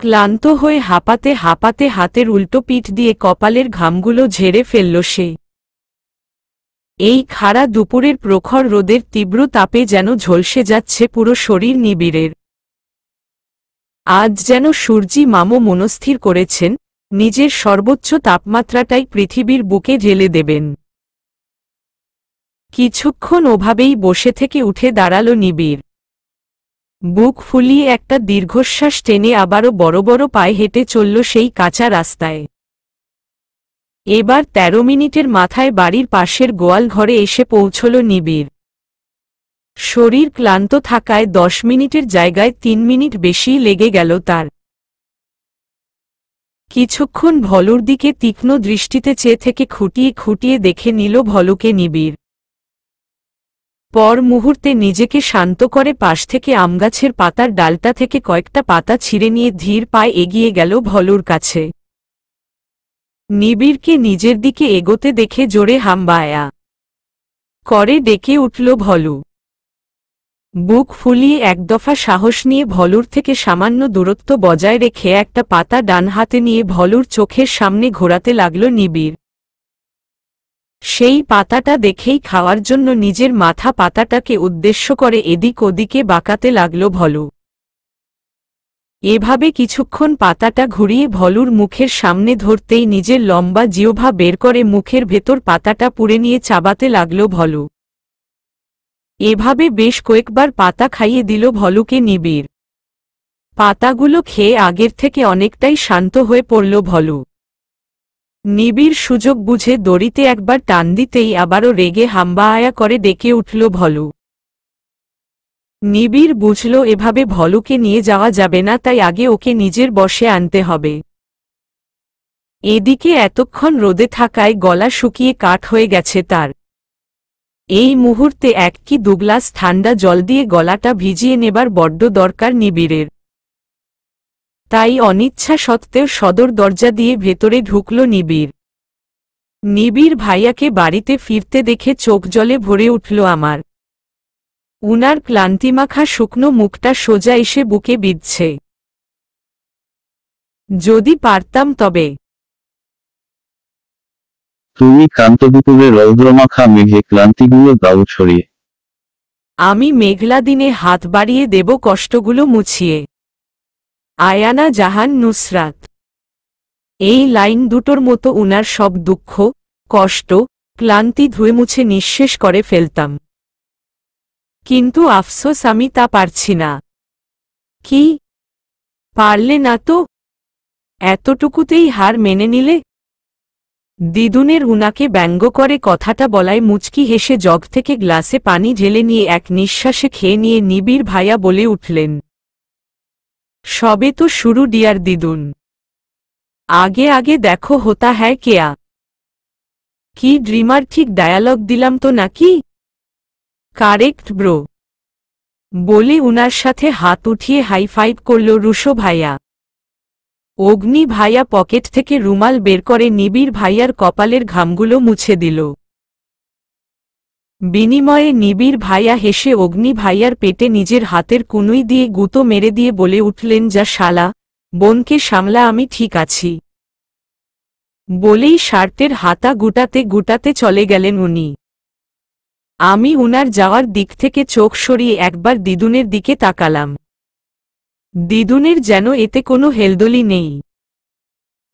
ক্লান্ত হয়ে হাঁপাতে হাঁপাতে হাতের উল্টো পিঠ দিয়ে কপালের ঘামগুলো ঝেড়ে ফেলল সে। এই খাড়া দুপুরের প্রখর রোদের তীব্র তাপে যেন ঝলসে যাচ্ছে পুরো শরীর নিবিড়ের। আজ যেন সূর্যি মামো মনস্থির করেছেন নিজের সর্বোচ্চ তাপমাত্রাটাই পৃথিবীর বুকে ঢেলে দেবেন। কিছুক্ষণ ওভাবেই বসে থেকে উঠে দাঁড়াল নিবিড়। বুক ফুলিয়ে একটা দীর্ঘশ্বাস টেনে আবারও বড় বড় পায়ে হেঁটে চলল সেই কাঁচা রাস্তায়। এবার ১৩ মিনিটের মাথায় বাড়ির পাশের গোয়াল ঘরে এসে পৌঁছল নিবিড়। শরীর ক্লান্ত থাকায় ১০ মিনিটের জায়গায় ৩ মিনিট বেশি লেগে গেল তার। কিছুক্ষণ ভলুর দিকে তীক্ষ্ণ দৃষ্টিতে চেয়ে থেকে খুঁটিয়ে খুঁটিয়ে দেখে নিল ভলুকে নিবিড়। পর মুহূর্তে নিজেকে শান্ত করে পাশ থেকে আমগাছের পাতার ডালটা থেকে কয়েকটা পাতা ছিঁড়ে নিয়ে ধীর পায়ে এগিয়ে গেল ভলুর কাছে। নিবিড়কে নিজের দিকে এগোতে দেখে জোরে হাম্বায়া করে ডেকে উঠল ভলু। বুক ফুলিয়ে একদফা সাহস নিয়ে ভলুর থেকে সামান্য দূরত্ব বজায় রেখে একটা পাতা ডান হাতে নিয়ে ভলুর চোখের সামনে ঘোরাতে লাগল নিবিড়। সেই পাতাটা দেখেই খাওয়ার জন্য নিজের মাথা পাতাটাকে উদ্দেশ্য করে এদিক ওদিকে বাঁকাতে লাগল ভলু। এভাবে কিছুক্ষণ পাতাটা ঘুরিয়ে ভলুর মুখের সামনে ধরতেই নিজের লম্বা জিহ্বা বের করে মুখের ভেতর পাতাটা পুড়ে নিয়ে চাবাতে লাগল ভলু। এভাবে বেশ কয়েকবার পাতা খাইয়ে দিল ভলুকে নিবিড়। পাতাগুলো খেয়ে আগের থেকে অনেকটাই শান্ত হয়ে পড়ল ভলু। নিবিড় সুযোগ বুঝে দড়িতে একবার টান দিতেই আবারও রেগে হাম্বায়া করে ডেকে উঠল ভলু। নিবিড় বুঝল এভাবে ভলুকে নিয়ে যাওয়া যাবে না, তাই আগে ওকে নিজের বশে আনতে হবে। এদিকে এতক্ষণ রোদে থাকায় গলা শুকিয়ে কাঠ হয়ে গেছে তার। এই মুহূর্তে ১ কি ২ গ্লাস ঠান্ডা জল দিয়ে গলাটা ভিজিয়ে নেবার বড্ড দরকার নিবিড়ের। তাই অনিচ্ছা সত্ত্বেও সদর দরজা দিয়ে ভেতরে ঢুকল নিবিড়। নিবিড় ভাইয়াকে বাড়িতে ফিরতে দেখে চোখ জলে ভরে উঠল আমার। উনার ক্লান্তিমাখা শুকনো মুখটা সোজা এসে বুকে বিঁধছে। যদি পারতাম তবে। তুমি ক্লান্ত দুপুরে রৌদ্রমাখা মেঘে ক্লান্তিগুলো দাও ছড়িয়ে। আমি মেঘলা দিনে হাত বাড়িয়ে দেব কষ্টগুলো মুছিয়ে। আয়ানা জাহান নুসরাত। এই লাইন দুটোর মতো উনার সব দুঃখ, কষ্ট, ক্লান্তি ধুয়ে মুছে নিঃশেষ করে ফেলতাম। কিন্তু আফসোস আমি তা পারছি না। কি পারলে না তো? এতটুকুতেই হার মেনে নিলে? দিদুনের উনাকে ব্যঙ্গ করে কথাটা বলায় মুচকি হেসে জগ থেকে গ্লাসে পানি ঢেলে নিয়ে এক নিঃশ্বাসে খেয়ে নিয়ে নিবিড় ভাইয়া বলে উঠলেন, সবে তো শুরু ডিয়ার দিদুন, আগে আগে দেখো হোতা হ্যায় কেয়া। কি ড্রিমার ঠিক ডায়ালগ দিলাম তো নাকি? Correct bro. বলে উনার সাথে হাত উঠিয়ে হাই ফাইভ করল রুশো ভাইয়া। অগ্নি ভাইয়া পকেট থেকে রুমাল বের করে নিবিড় ভাইয়ার কপালের ঘামগুলো মুছে দিল। বিনিময়ে নিবিড় ভাইয়া হেসে অগ্নি ভাইয়ার পেটে নিজের হাতের কুনুই দিয়ে গুঁতো মেরে দিয়ে বলে উঠলেন, যা শালা, বোনকে সামলা, আমি ঠিক আছি। বলেই শার্টের হাতা গুটাতে গুটাতে চলে গেলেন উনি। আমি উনার যাওয়ার দিক থেকে চোখ সরিয়ে একবার দিদুনের দিকে তাকালাম। দিদুনের যেন এতে কোনো হেলদোলি নেই।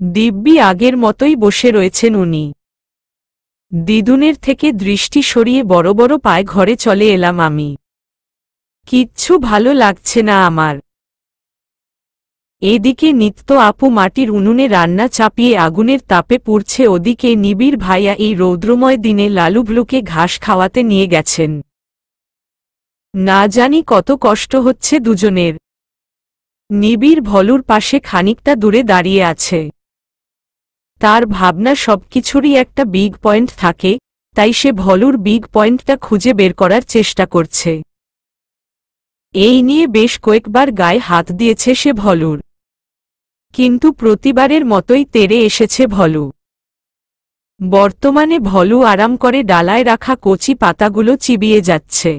দিব্যি আগের মতোই বসে রয়েছেন উনি। দিদুনের থেকে দৃষ্টি সরিয়ে বড় বড় পায়ে ঘরে চলে এলাম আমি। কিচ্ছু ভালো লাগছে না আমার। এদিকে নিত্য আপু মাটির উনুনে রান্না চাপিয়ে আগুনের তাপে পুড়ছে, ওদিকে নিবিড় ভাইয়া এই রৌদ্রময় দিনে লালুভলুকে ঘাস খাওয়াতে নিয়ে গেছেন। না জানি কত কষ্ট হচ্ছে দুজনের। নিবিড় ভলুর পাশে খানিকটা দূরে দাঁড়িয়ে আছে। তার ভাবনা সবকিছুরই একটা বিগ পয়েন্ট থাকে, তাই সে ভলুর বিগ পয়েন্টটা খুঁজে বের করার চেষ্টা করছে। এই নিয়ে বেশ কয়েকবার গায়ে হাত দিয়েছে সে ভলুর, কিন্তু প্রতিবারের মতোই তেড়ে এসেছে ভলু। বর্তমানে ভলু আরাম করে ডালায় রাখা কচি পাতাগুলো চিবিয়ে যাচ্ছে।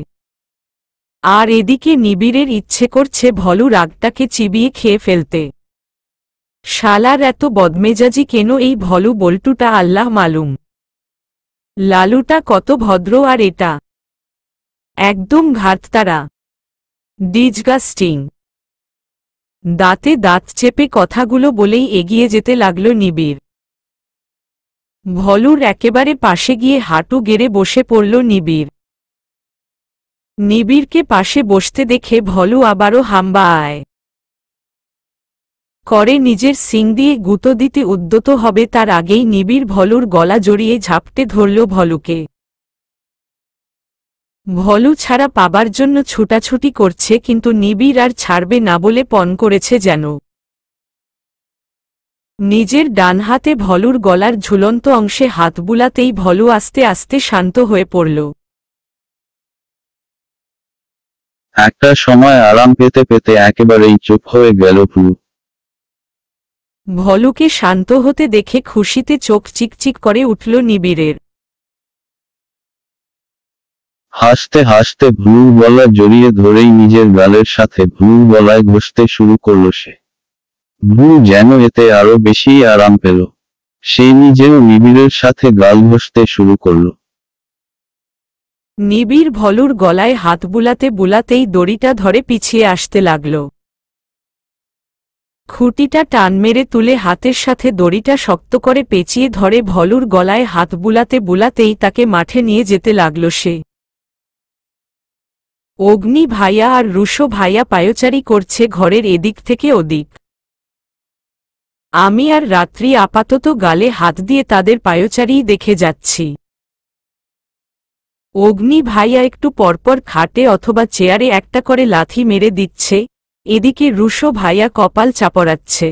আর এদিকে নিবিড়ের ইচ্ছে করছে ভলু রাগটাকে চিবিয়ে খেয়ে ফেলতে। শালার এত বদমেজাজি কেন এই ভলু বল্টুটা, আল্লাহ মালুম। লালুটা কত ভদ্র আর এটা একদম ঘাততারা। ডিসগাস্টিং। দাঁতে দাঁত চেপে কথাগুলো বলেই এগিয়ে যেতে লাগল নিবিড়। ভলুর একেবারে পাশে গিয়ে হাঁটু গেড়ে বসে পড়ল নিবিড়। নিবিড়কে পাশে বসতে দেখে ভলু আবারও হাম্বা আয় করে নিজের সিং দিয়ে গুঁতো দিতে উদ্যত হবে তার আগেই নিবিড় ভলুর গলা জড়িয়ে ঝাপটে ধরল ভলুকে। ভলু ছাড়া পাবার জন্য ছুটাছুটি করছে কিন্তু নিবিড় আর ছাড়বে না বলে পণ করেছে যেন। নিজের ডান হাতে ভলুর গলার ঝুলন্ত অংশে হাত বুলাতেই ভলু আস্তে আস্তে শান্ত হয়ে পড়ল। একটা সময় আরাম পেতে পেতে একেবারেই চুপ হয়ে গেল ভ্রু। ভলুকে শান্ত হতে দেখে খুশিতে চোখ চিকচিক করে উঠল নিবিড়ের। হাসতে হাসতে ভ্রুর গলা জড়িয়ে ধরেই নিজের গালের সাথে ভ্রুর গলায় ঘষতে শুরু করল সে। ভ্রু যেন এতে আরো বেশি আরাম পেল। সে নিজেও নিবিড়ের সাথে গাল ঘষতে শুরু করল। নিবিড় ভলুর গলায় হাত বুলাতে বুলাতেই দড়িটা ধরে পিছিয়ে আসতে লাগল। খুঁটিটা টান মেরে তুলে হাতের সাথে দড়িটা শক্ত করে পেঁচিয়ে ধরে ভলুর গলায় হাত বুলাতে বুলাতেই তাকে মাঠে নিয়ে যেতে লাগল সে। অগ্নি ভাইয়া আর রুশো ভাইয়া পায়চারি করছে ঘরের এদিক থেকে ওদিক। আমি আর রাত্রি আপাতত গালে হাত দিয়ে তাদের পায়চারিই দেখে যাচ্ছি। অগ্নি ভাইয়া একটু পরপর খাটে অথবা চেয়ারে একটা করে লাথি মেরে দিচ্ছে, এদিকে রুশো ভাইয়া কপাল চাপড়াচ্ছে।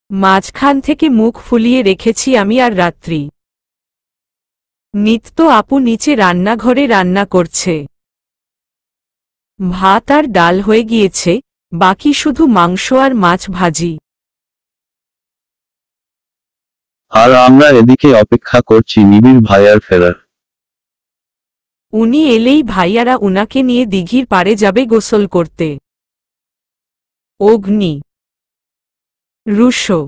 মাঝখান থেকে মুখ ফুলিয়ে রেখেছি আমি আর রাত্রি। নিত্য আপু নিচে রান্নাঘরে রান্না করছে। ভাত আর ডাল হয়ে গিয়েছে, বাকি শুধু মাংস আর মাছ ভাজি। আর আমরা এদিকে অপেক্ষা করছি নিবিড় ভাইয়ার ফেরার। উনি এলেই ভাইয়ারা উনাকে নিয়ে দিঘির পাড়ে যাবে গোসল করতে। অগ্নি। রুশো।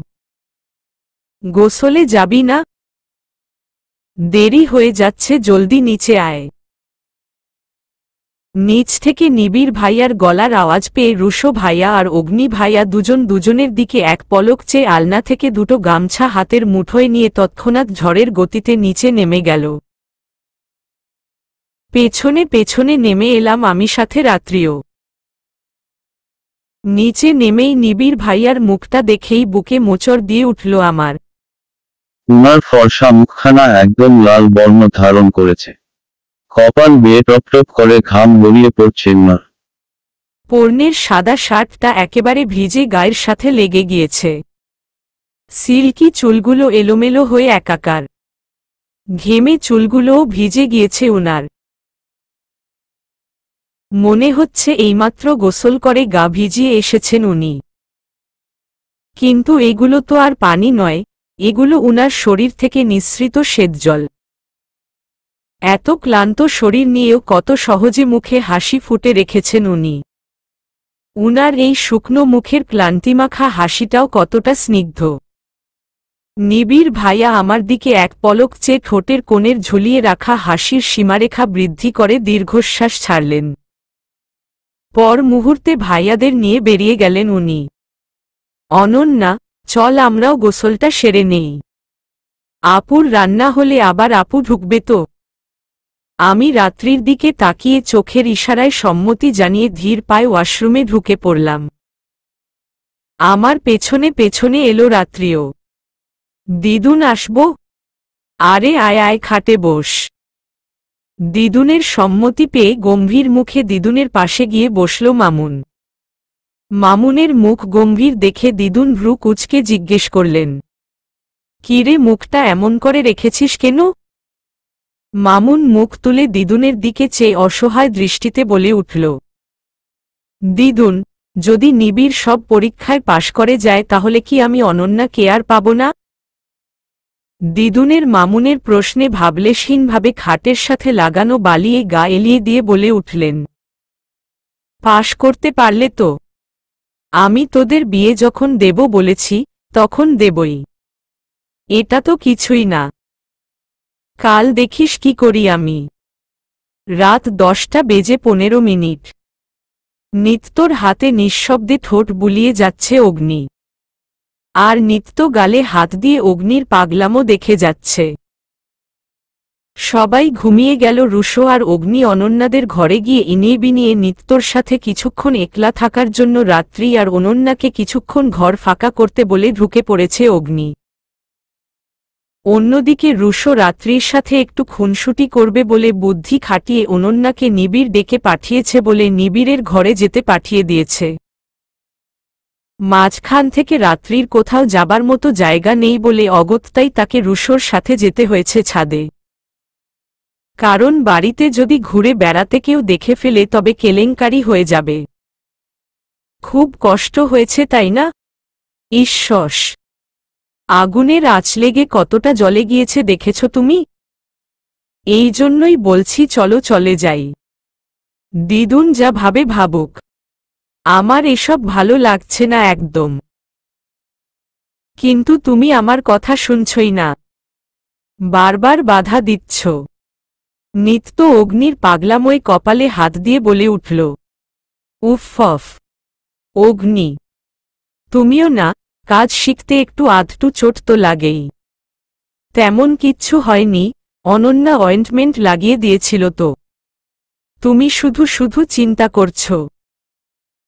গোসলে যাবি না? দেরি হয়ে যাচ্ছে, জলদি নিচে আয়। নিচ থেকে নিবিড় ভাইয়ার গলার আওয়াজ পেয়ে রুশো ভাইয়া আর অগ্নি ভাইয়া দুজন দুজনের দিকে এক পলক চেয়ে আলনা থেকে দুটো গামছা হাতের মুঠোয় নিয়ে তৎক্ষণাৎ ঝড়ের গতিতে নিচে নেমে গেল। পেছনে পেছনে নেমে এলাম আমি, সাথে রাত্রিও। নিচে নেমেই নিবিড় ভাইয়ার মুখটা দেখেই বুকে মোচড় দিয়ে উঠল আমার। উনার ফর্সা মুখখানা একদম লাল বর্ণ ধারণ করেছে। কপাল বেয়ে টপটপ করে ঘাম গড়িয়ে পড়ছে উনার। পর্ণের সাদা শার্টটা একেবারে ভিজে গায়ের সাথে লেগে গিয়েছে। সিল্কি চুলগুলো এলোমেলো হয়ে একাকার। ঘেমে চুলগুলোও ভিজে গিয়েছে উনার। মনে হচ্ছে এইমাত্র গোসল করে গা ভিজিয়ে এসেছেন উনি। কিন্তু এগুলো তো আর পানি নয়, এগুলো উনার শরীর থেকে নিঃসৃত শ্বেতজল। এত ক্লান্ত শরীর নিয়েও কত সহজে মুখে হাসি ফুটে রেখেছেন উনি। উনার এই শুকনো মুখের ক্লান্তিমাখা হাসিটাও কতটা স্নিগ্ধ। নিবিড় ভাইয়া আমার দিকে এক পলক চেয়ে ঠোঁটের কোণের ঝুলিয়ে রাখা হাসির সীমারেখা বৃদ্ধি করে দীর্ঘশ্বাস ছাড়লেন। পর মুহূর্তে ভাইয়াদের নিয়ে বেরিয়ে গেলেন উনি। অনন্যা, চল আমরাও গোসলটা সেরে নেই। আপুর রান্না হলে আবার আপু ঢুকবে তো। আমি রাত্রির দিকে তাকিয়ে চোখের ইশারায় সম্মতি জানিয়ে ধীর পায়ে ওয়াশরুমে ঢুকে পড়লাম। আমার পেছনে পেছনে এলো রাত্রিও। দিদুন আসবো? আরে আয় আয়, খাটে বস। দিদুনের সম্মতি পেয়ে গম্ভীর মুখে দিদুনের পাশে গিয়ে বসল মামুন। মামুনের মুখ গম্ভীর দেখে দিদুন ভ্রু কুঁচকে জিজ্ঞেস করলেন, কিরে মুখটা এমন করে রেখেছিস কেন? মামুন মুখ তুলে দিদুনের দিকে চেয়ে অসহায় দৃষ্টিতে বলে উঠল, দিদুন, যদি নিবিড় সব পরীক্ষায় পাশ করে যায় তাহলে কি আমি অনন্যা কেয়ার পাব না? দিদুনের মামুনের প্রশ্নে ভাবলেশহীনভাবে খাটের সাথে লাগানো বালিয়ে গা এলিয়ে দিয়ে বলে উঠলেন, পাশ করতে পারলে তো। আমি তোদের বিয়ে যখন দেব বলেছি, তখন দেবই। এটা তো কিছুই না। কাল দেখিস কি করি আমি। রাত 10:15। নিত্যর হাতে নিঃশব্দে ঠোঁট বুলিয়ে যাচ্ছে অগ্নি। আর নিত্য গালে হাত দিয়ে অগ্নির পাগলামো দেখে যাচ্ছে। সবাই ঘুমিয়ে গেল। রুশো আর অগ্নি অনন্যাদের ঘরে গিয়ে ইনিয়ে বিনিয়ে নিত্যর সাথে কিছুক্ষণ একলা থাকার জন্য রাত্রি আর অনন্যাকে কিছুক্ষণ ঘর ফাঁকা করতে বলে ঢুকে পড়েছে অগ্নি। অন্যদিকে রুশো রাত্রির সাথে একটু খুনসুটি করবে বলে বুদ্ধি খাটিয়ে অনন্যাকে নিবিড় ডেকে পাঠিয়েছে বলে নিবিড়ের ঘরে যেতে পাঠিয়ে দিয়েছে। মাঝখান থেকে রাত্রির কোথাও যাবার মতো জায়গা নেই বলে অগত্যাই তাকে রুশোর সাথে যেতে হয়েছে ছাদে। কারণ বাড়িতে যদি ঘুরে বেড়াতে কেউ দেখে ফেলে তবে কেলেঙ্কারি হয়ে যাবে। খুব কষ্ট হয়েছে তাই না? ঈশ্বর, আগুনের আঁচ লেগে কতটা জ্বলে গিয়েছে দেখেছ তুমি? এই জন্যই বলছি চলো চলে যাই। দিদুন যা ভাবে ভাবুক, আমার এসব ভালো লাগছে না একদম। কিন্তু তুমি আমার কথা শুনছই না, বারবার বাধা দিচ্ছ। নিত্য অগ্নির পাগলাময় কপালে হাত দিয়ে বলে উঠল। উফ, অগ্নি, তুমিও না, কাজ শিখতে একটু আধটু চোট তো লাগেই। তেমন কিচ্ছু হয়নি, অনন্যা অয়েন্টমেন্ট লাগিয়ে দিয়েছিল তো। তুমি শুধু শুধু চিন্তা করছ।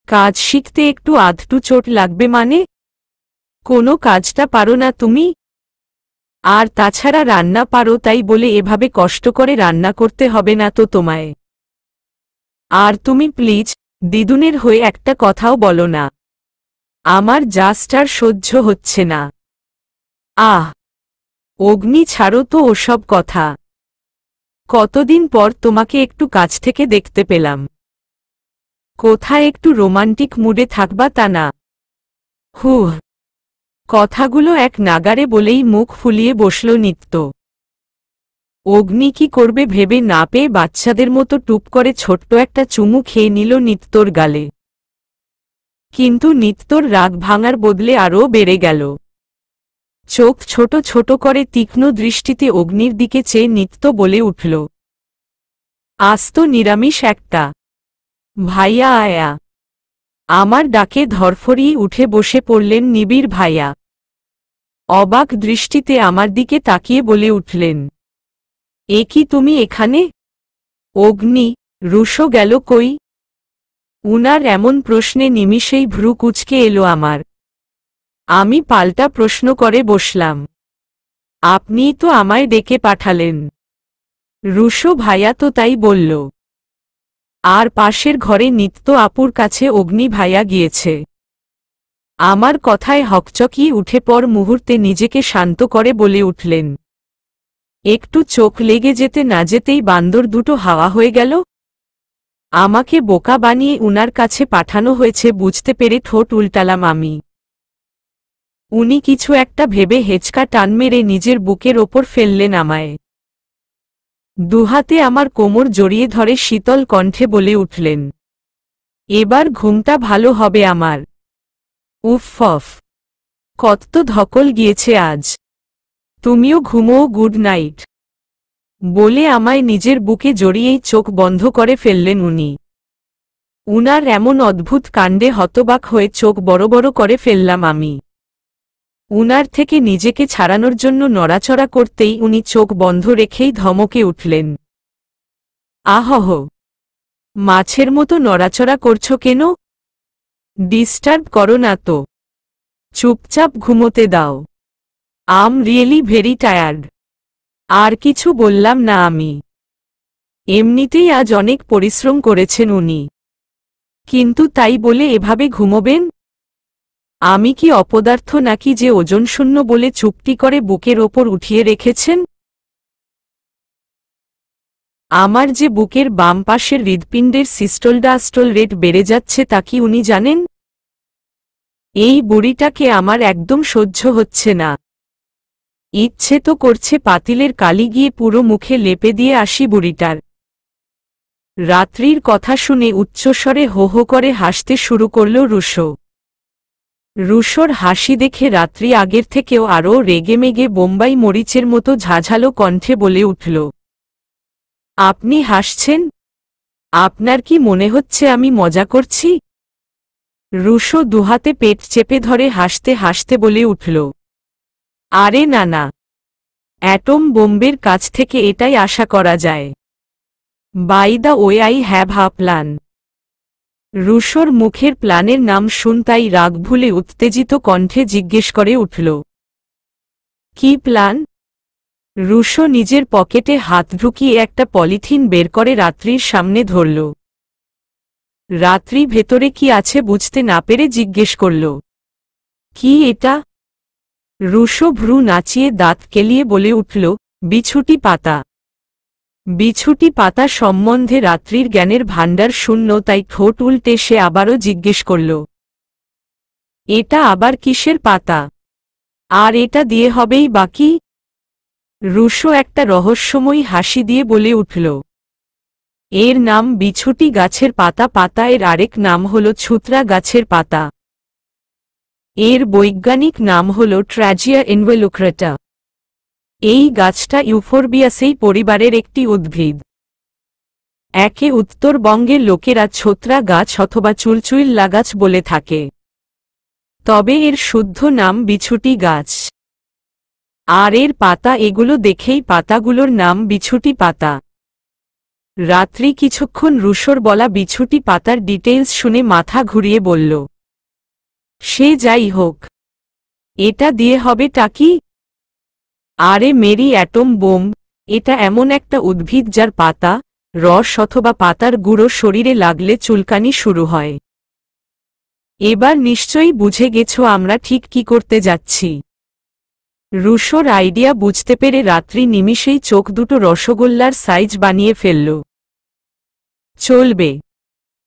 কাজ শিখতে একটু আধটু চোট লাগবে মানে? কোনো কাজটা পারো না তুমি? আর তাছাড়া রান্না পারো তাই বলে এভাবে কষ্ট করে রান্না করতে হবে না তো তোমায়। আর তুমি প্লিজ দিদুনের হয়ে একটা কথাও বলো না, আমার জাস্ট আর সহ্য হচ্ছে না। আহ, অগ্নি ছাড়ো তো ওসব কথা। কতদিন পর তোমাকে একটু কাছ থেকে দেখতে পেলাম। কোথায় একটু রোমান্টিক মুডে থাকবা তা না? হুহ। কথাগুলো এক নাগারে বলেই মুখ ফুলিয়ে বসল নিত্য। অগ্নি কি করবে ভেবে না পেয়ে বাচ্চাদের মতো টুপ করে ছোট্ট একটা চুমু খেয়ে নিল নিত্যর গালে। কিন্তু নিত্যর রাগ ভাঙার বদলে আরও বেড়ে গেল। চোখ ছোট ছোট করে তীক্ষ্ণ দৃষ্টিতে অগ্নির দিকে চেয়ে নিত্য বলে উঠল। আজ তো নিরামিষ একটা। ভাইয়া আয়া। আমার ডাকে ধরফরিয়ে উঠে বসে পড়লেন নিবিড় ভাইয়া। অবাক দৃষ্টিতে আমার দিকে তাকিয়ে বলে উঠলেন, এ কি তুমি এখানে? অগ্নি, রুশো গেল কই? উনার এমন প্রশ্নে নিমিষেই ভ্রু কুঁচকে এলো আমার। আমি পাল্টা প্রশ্ন করে বসলাম, আপনিই তো আমায় ডেকে পাঠালেন। রুশো ভাইয়া তো তাই বলল। আর পাশের ঘরে নিত্য আপুর কাছে অগ্নি ভাইয়া গিয়েছে। আমার কথায় হকচকিয়ে উঠে পর মুহূর্তে নিজেকে শান্ত করে বলে উঠলেন, একটু চোখ লেগে যেতে না যেতেই বান্দর দুটো হাওয়া হয়ে গেল। আমাকে বোকা বানিয়ে উনার কাছে পাঠানো হয়েছে বুঝতে পেরে ঠোঁট উল্টালাম আমি। উনি কিছু একটা ভেবে হেঁচকা টান মেরে নিজের বুকের ওপর ফেললেন আমায়। দুহাতে আমার কোমর জড়িয়ে ধরে শীতল কণ্ঠে বলে উঠলেন, এবার ঘুমটা ভালো হবে আমার। উফ, কত ধকল গিয়েছে আজ। তুমিও ঘুমোও, গুড নাইট। বলে আমায় নিজের বুকে জড়িয়েই চোখ বন্ধ করে ফেললেন উনি। উনার এমন অদ্ভুত কাণ্ডে হতবাক হয়ে চোখ বড় বড় করে ফেললাম আমি। উনার থেকে নিজেকে ছাড়ানোর জন্য নড়াচড়া করতেই উনি চোখ বন্ধ রেখেই ধমকে উঠলেন, আহহ, মাছের মতো নড়াচড়া করছো কেন? ডিস্টার্ব করো না তো, চুপচাপ ঘুমোতে দাও। I'm really very tired. আর কিছু বললাম না আমি। এমনিতেই আজ অনেক পরিশ্রম করেছেন উনি, কিন্তু তাই বলে এভাবে ঘুমোবেন? আমি কি অপদার্থ নাকি যে ওজনশূন্য বলে চুপটি করে বুকের ওপর উঠিয়ে রেখেছেন? আমার যে বুকের বাম পাশের হৃৎপিণ্ডের সিস্টোল-ডায়াস্টোল রেট বেড়ে যাচ্ছে তা কি উনি জানেন? এই বুড়িটাকে আমার একদম সহ্য হচ্ছে না। ইচ্ছে তো করছে পাতিলের কালি গিয়ে পুরো মুখে লেপে দিয়ে আসি বুড়িটার। রাত্রির কথা শুনে উচ্চস্বরে হো হো করে হাসতে শুরু করল রুশো। রুশোর হাসি দেখে রাত্রি আগের থেকেও আরও রেগেমেগে বোম্বাই মরিচের মতো ঝাঝালো কণ্ঠে বলে উঠল, আপনি হাসছেন? আপনার কি মনে হচ্ছে আমি মজা করছি? রুশো দুহাতে পেট চেপে ধরে হাসতে হাসতে বলে উঠল, আরে না না, অ্যাটম বোম্বের কাছ থেকে এটাই আশা করা যায়। By the way I have a plan. রুশোর মুখের প্ল্যানের নাম শুনতাই রাগ ভুলে উত্তেজিত কণ্ঠে জিজ্ঞেস করে উঠল, কি প্ল্যান? রুশো নিজের পকেটে হাত ঢুকিয়ে একটা পলিথিন বের করে রাত্রির সামনে ধরল। রাত্রি ভেতরে কি আছে বুঝতে না পেরে জিজ্ঞেস করল, কি এটা? রুশো ভ্রু নাচিয়ে দাঁত কেলিয়ে বলে উঠল, বিছুটি পাতা। বিছুটি পাতা সম্বন্ধে রাত্রির জ্ঞানের ভাণ্ডার শূন্য, তাই ঠোঁট উল্টে সে আবারও জিজ্ঞেস করল, এটা আবার কিসের পাতা? আর এটা দিয়ে হবেই বাকি? রুশো একটা রহস্যময়ী হাসি দিয়ে বলে উঠল, এর নাম বিছুটি গাছের পাতা। পাতা এর আরেক নাম হল ছুতরা গাছের পাতা। এর বৈজ্ঞানিক নাম হল ট্র্যাজিয়া ইনভেলুক্রেটা। এই গাছটা ইউফোরবিয়াসেই পরিবারের একটি উদ্ভিদ। একে উত্তরবঙ্গের লোকেরা ছোতরা গাছ অথবা চুলচুইল লাগাছ বলে থাকে, তবে এর শুদ্ধ নাম বিছুটি গাছ। আর এর পাতা এগুলো দেখেই পাতাগুলোর নাম বিছুটি পাতা। রাত্রি কিছুক্ষণ রুশোর বলা বিছুটি পাতার ডিটেইলস শুনে মাথা ঘুরিয়ে বলল, সে যাই হোক, এটা দিয়ে হবেটা কি? আরে মেরি অ্যাটম বোম, এটা এমন একটা উদ্ভিদ যার পাতা, রস অথবা পাতার গুঁড়ো শরীরে লাগলে চুলকানি শুরু হয়। এবার নিশ্চয়ই বুঝে গেছো আমরা ঠিক কি করতে যাচ্ছি। রুশোর আইডিয়া বুঝতে পেরে রাত্রি নিমিষেই চোখ দুটো রসগোল্লার সাইজ বানিয়ে ফেলল। চলবে।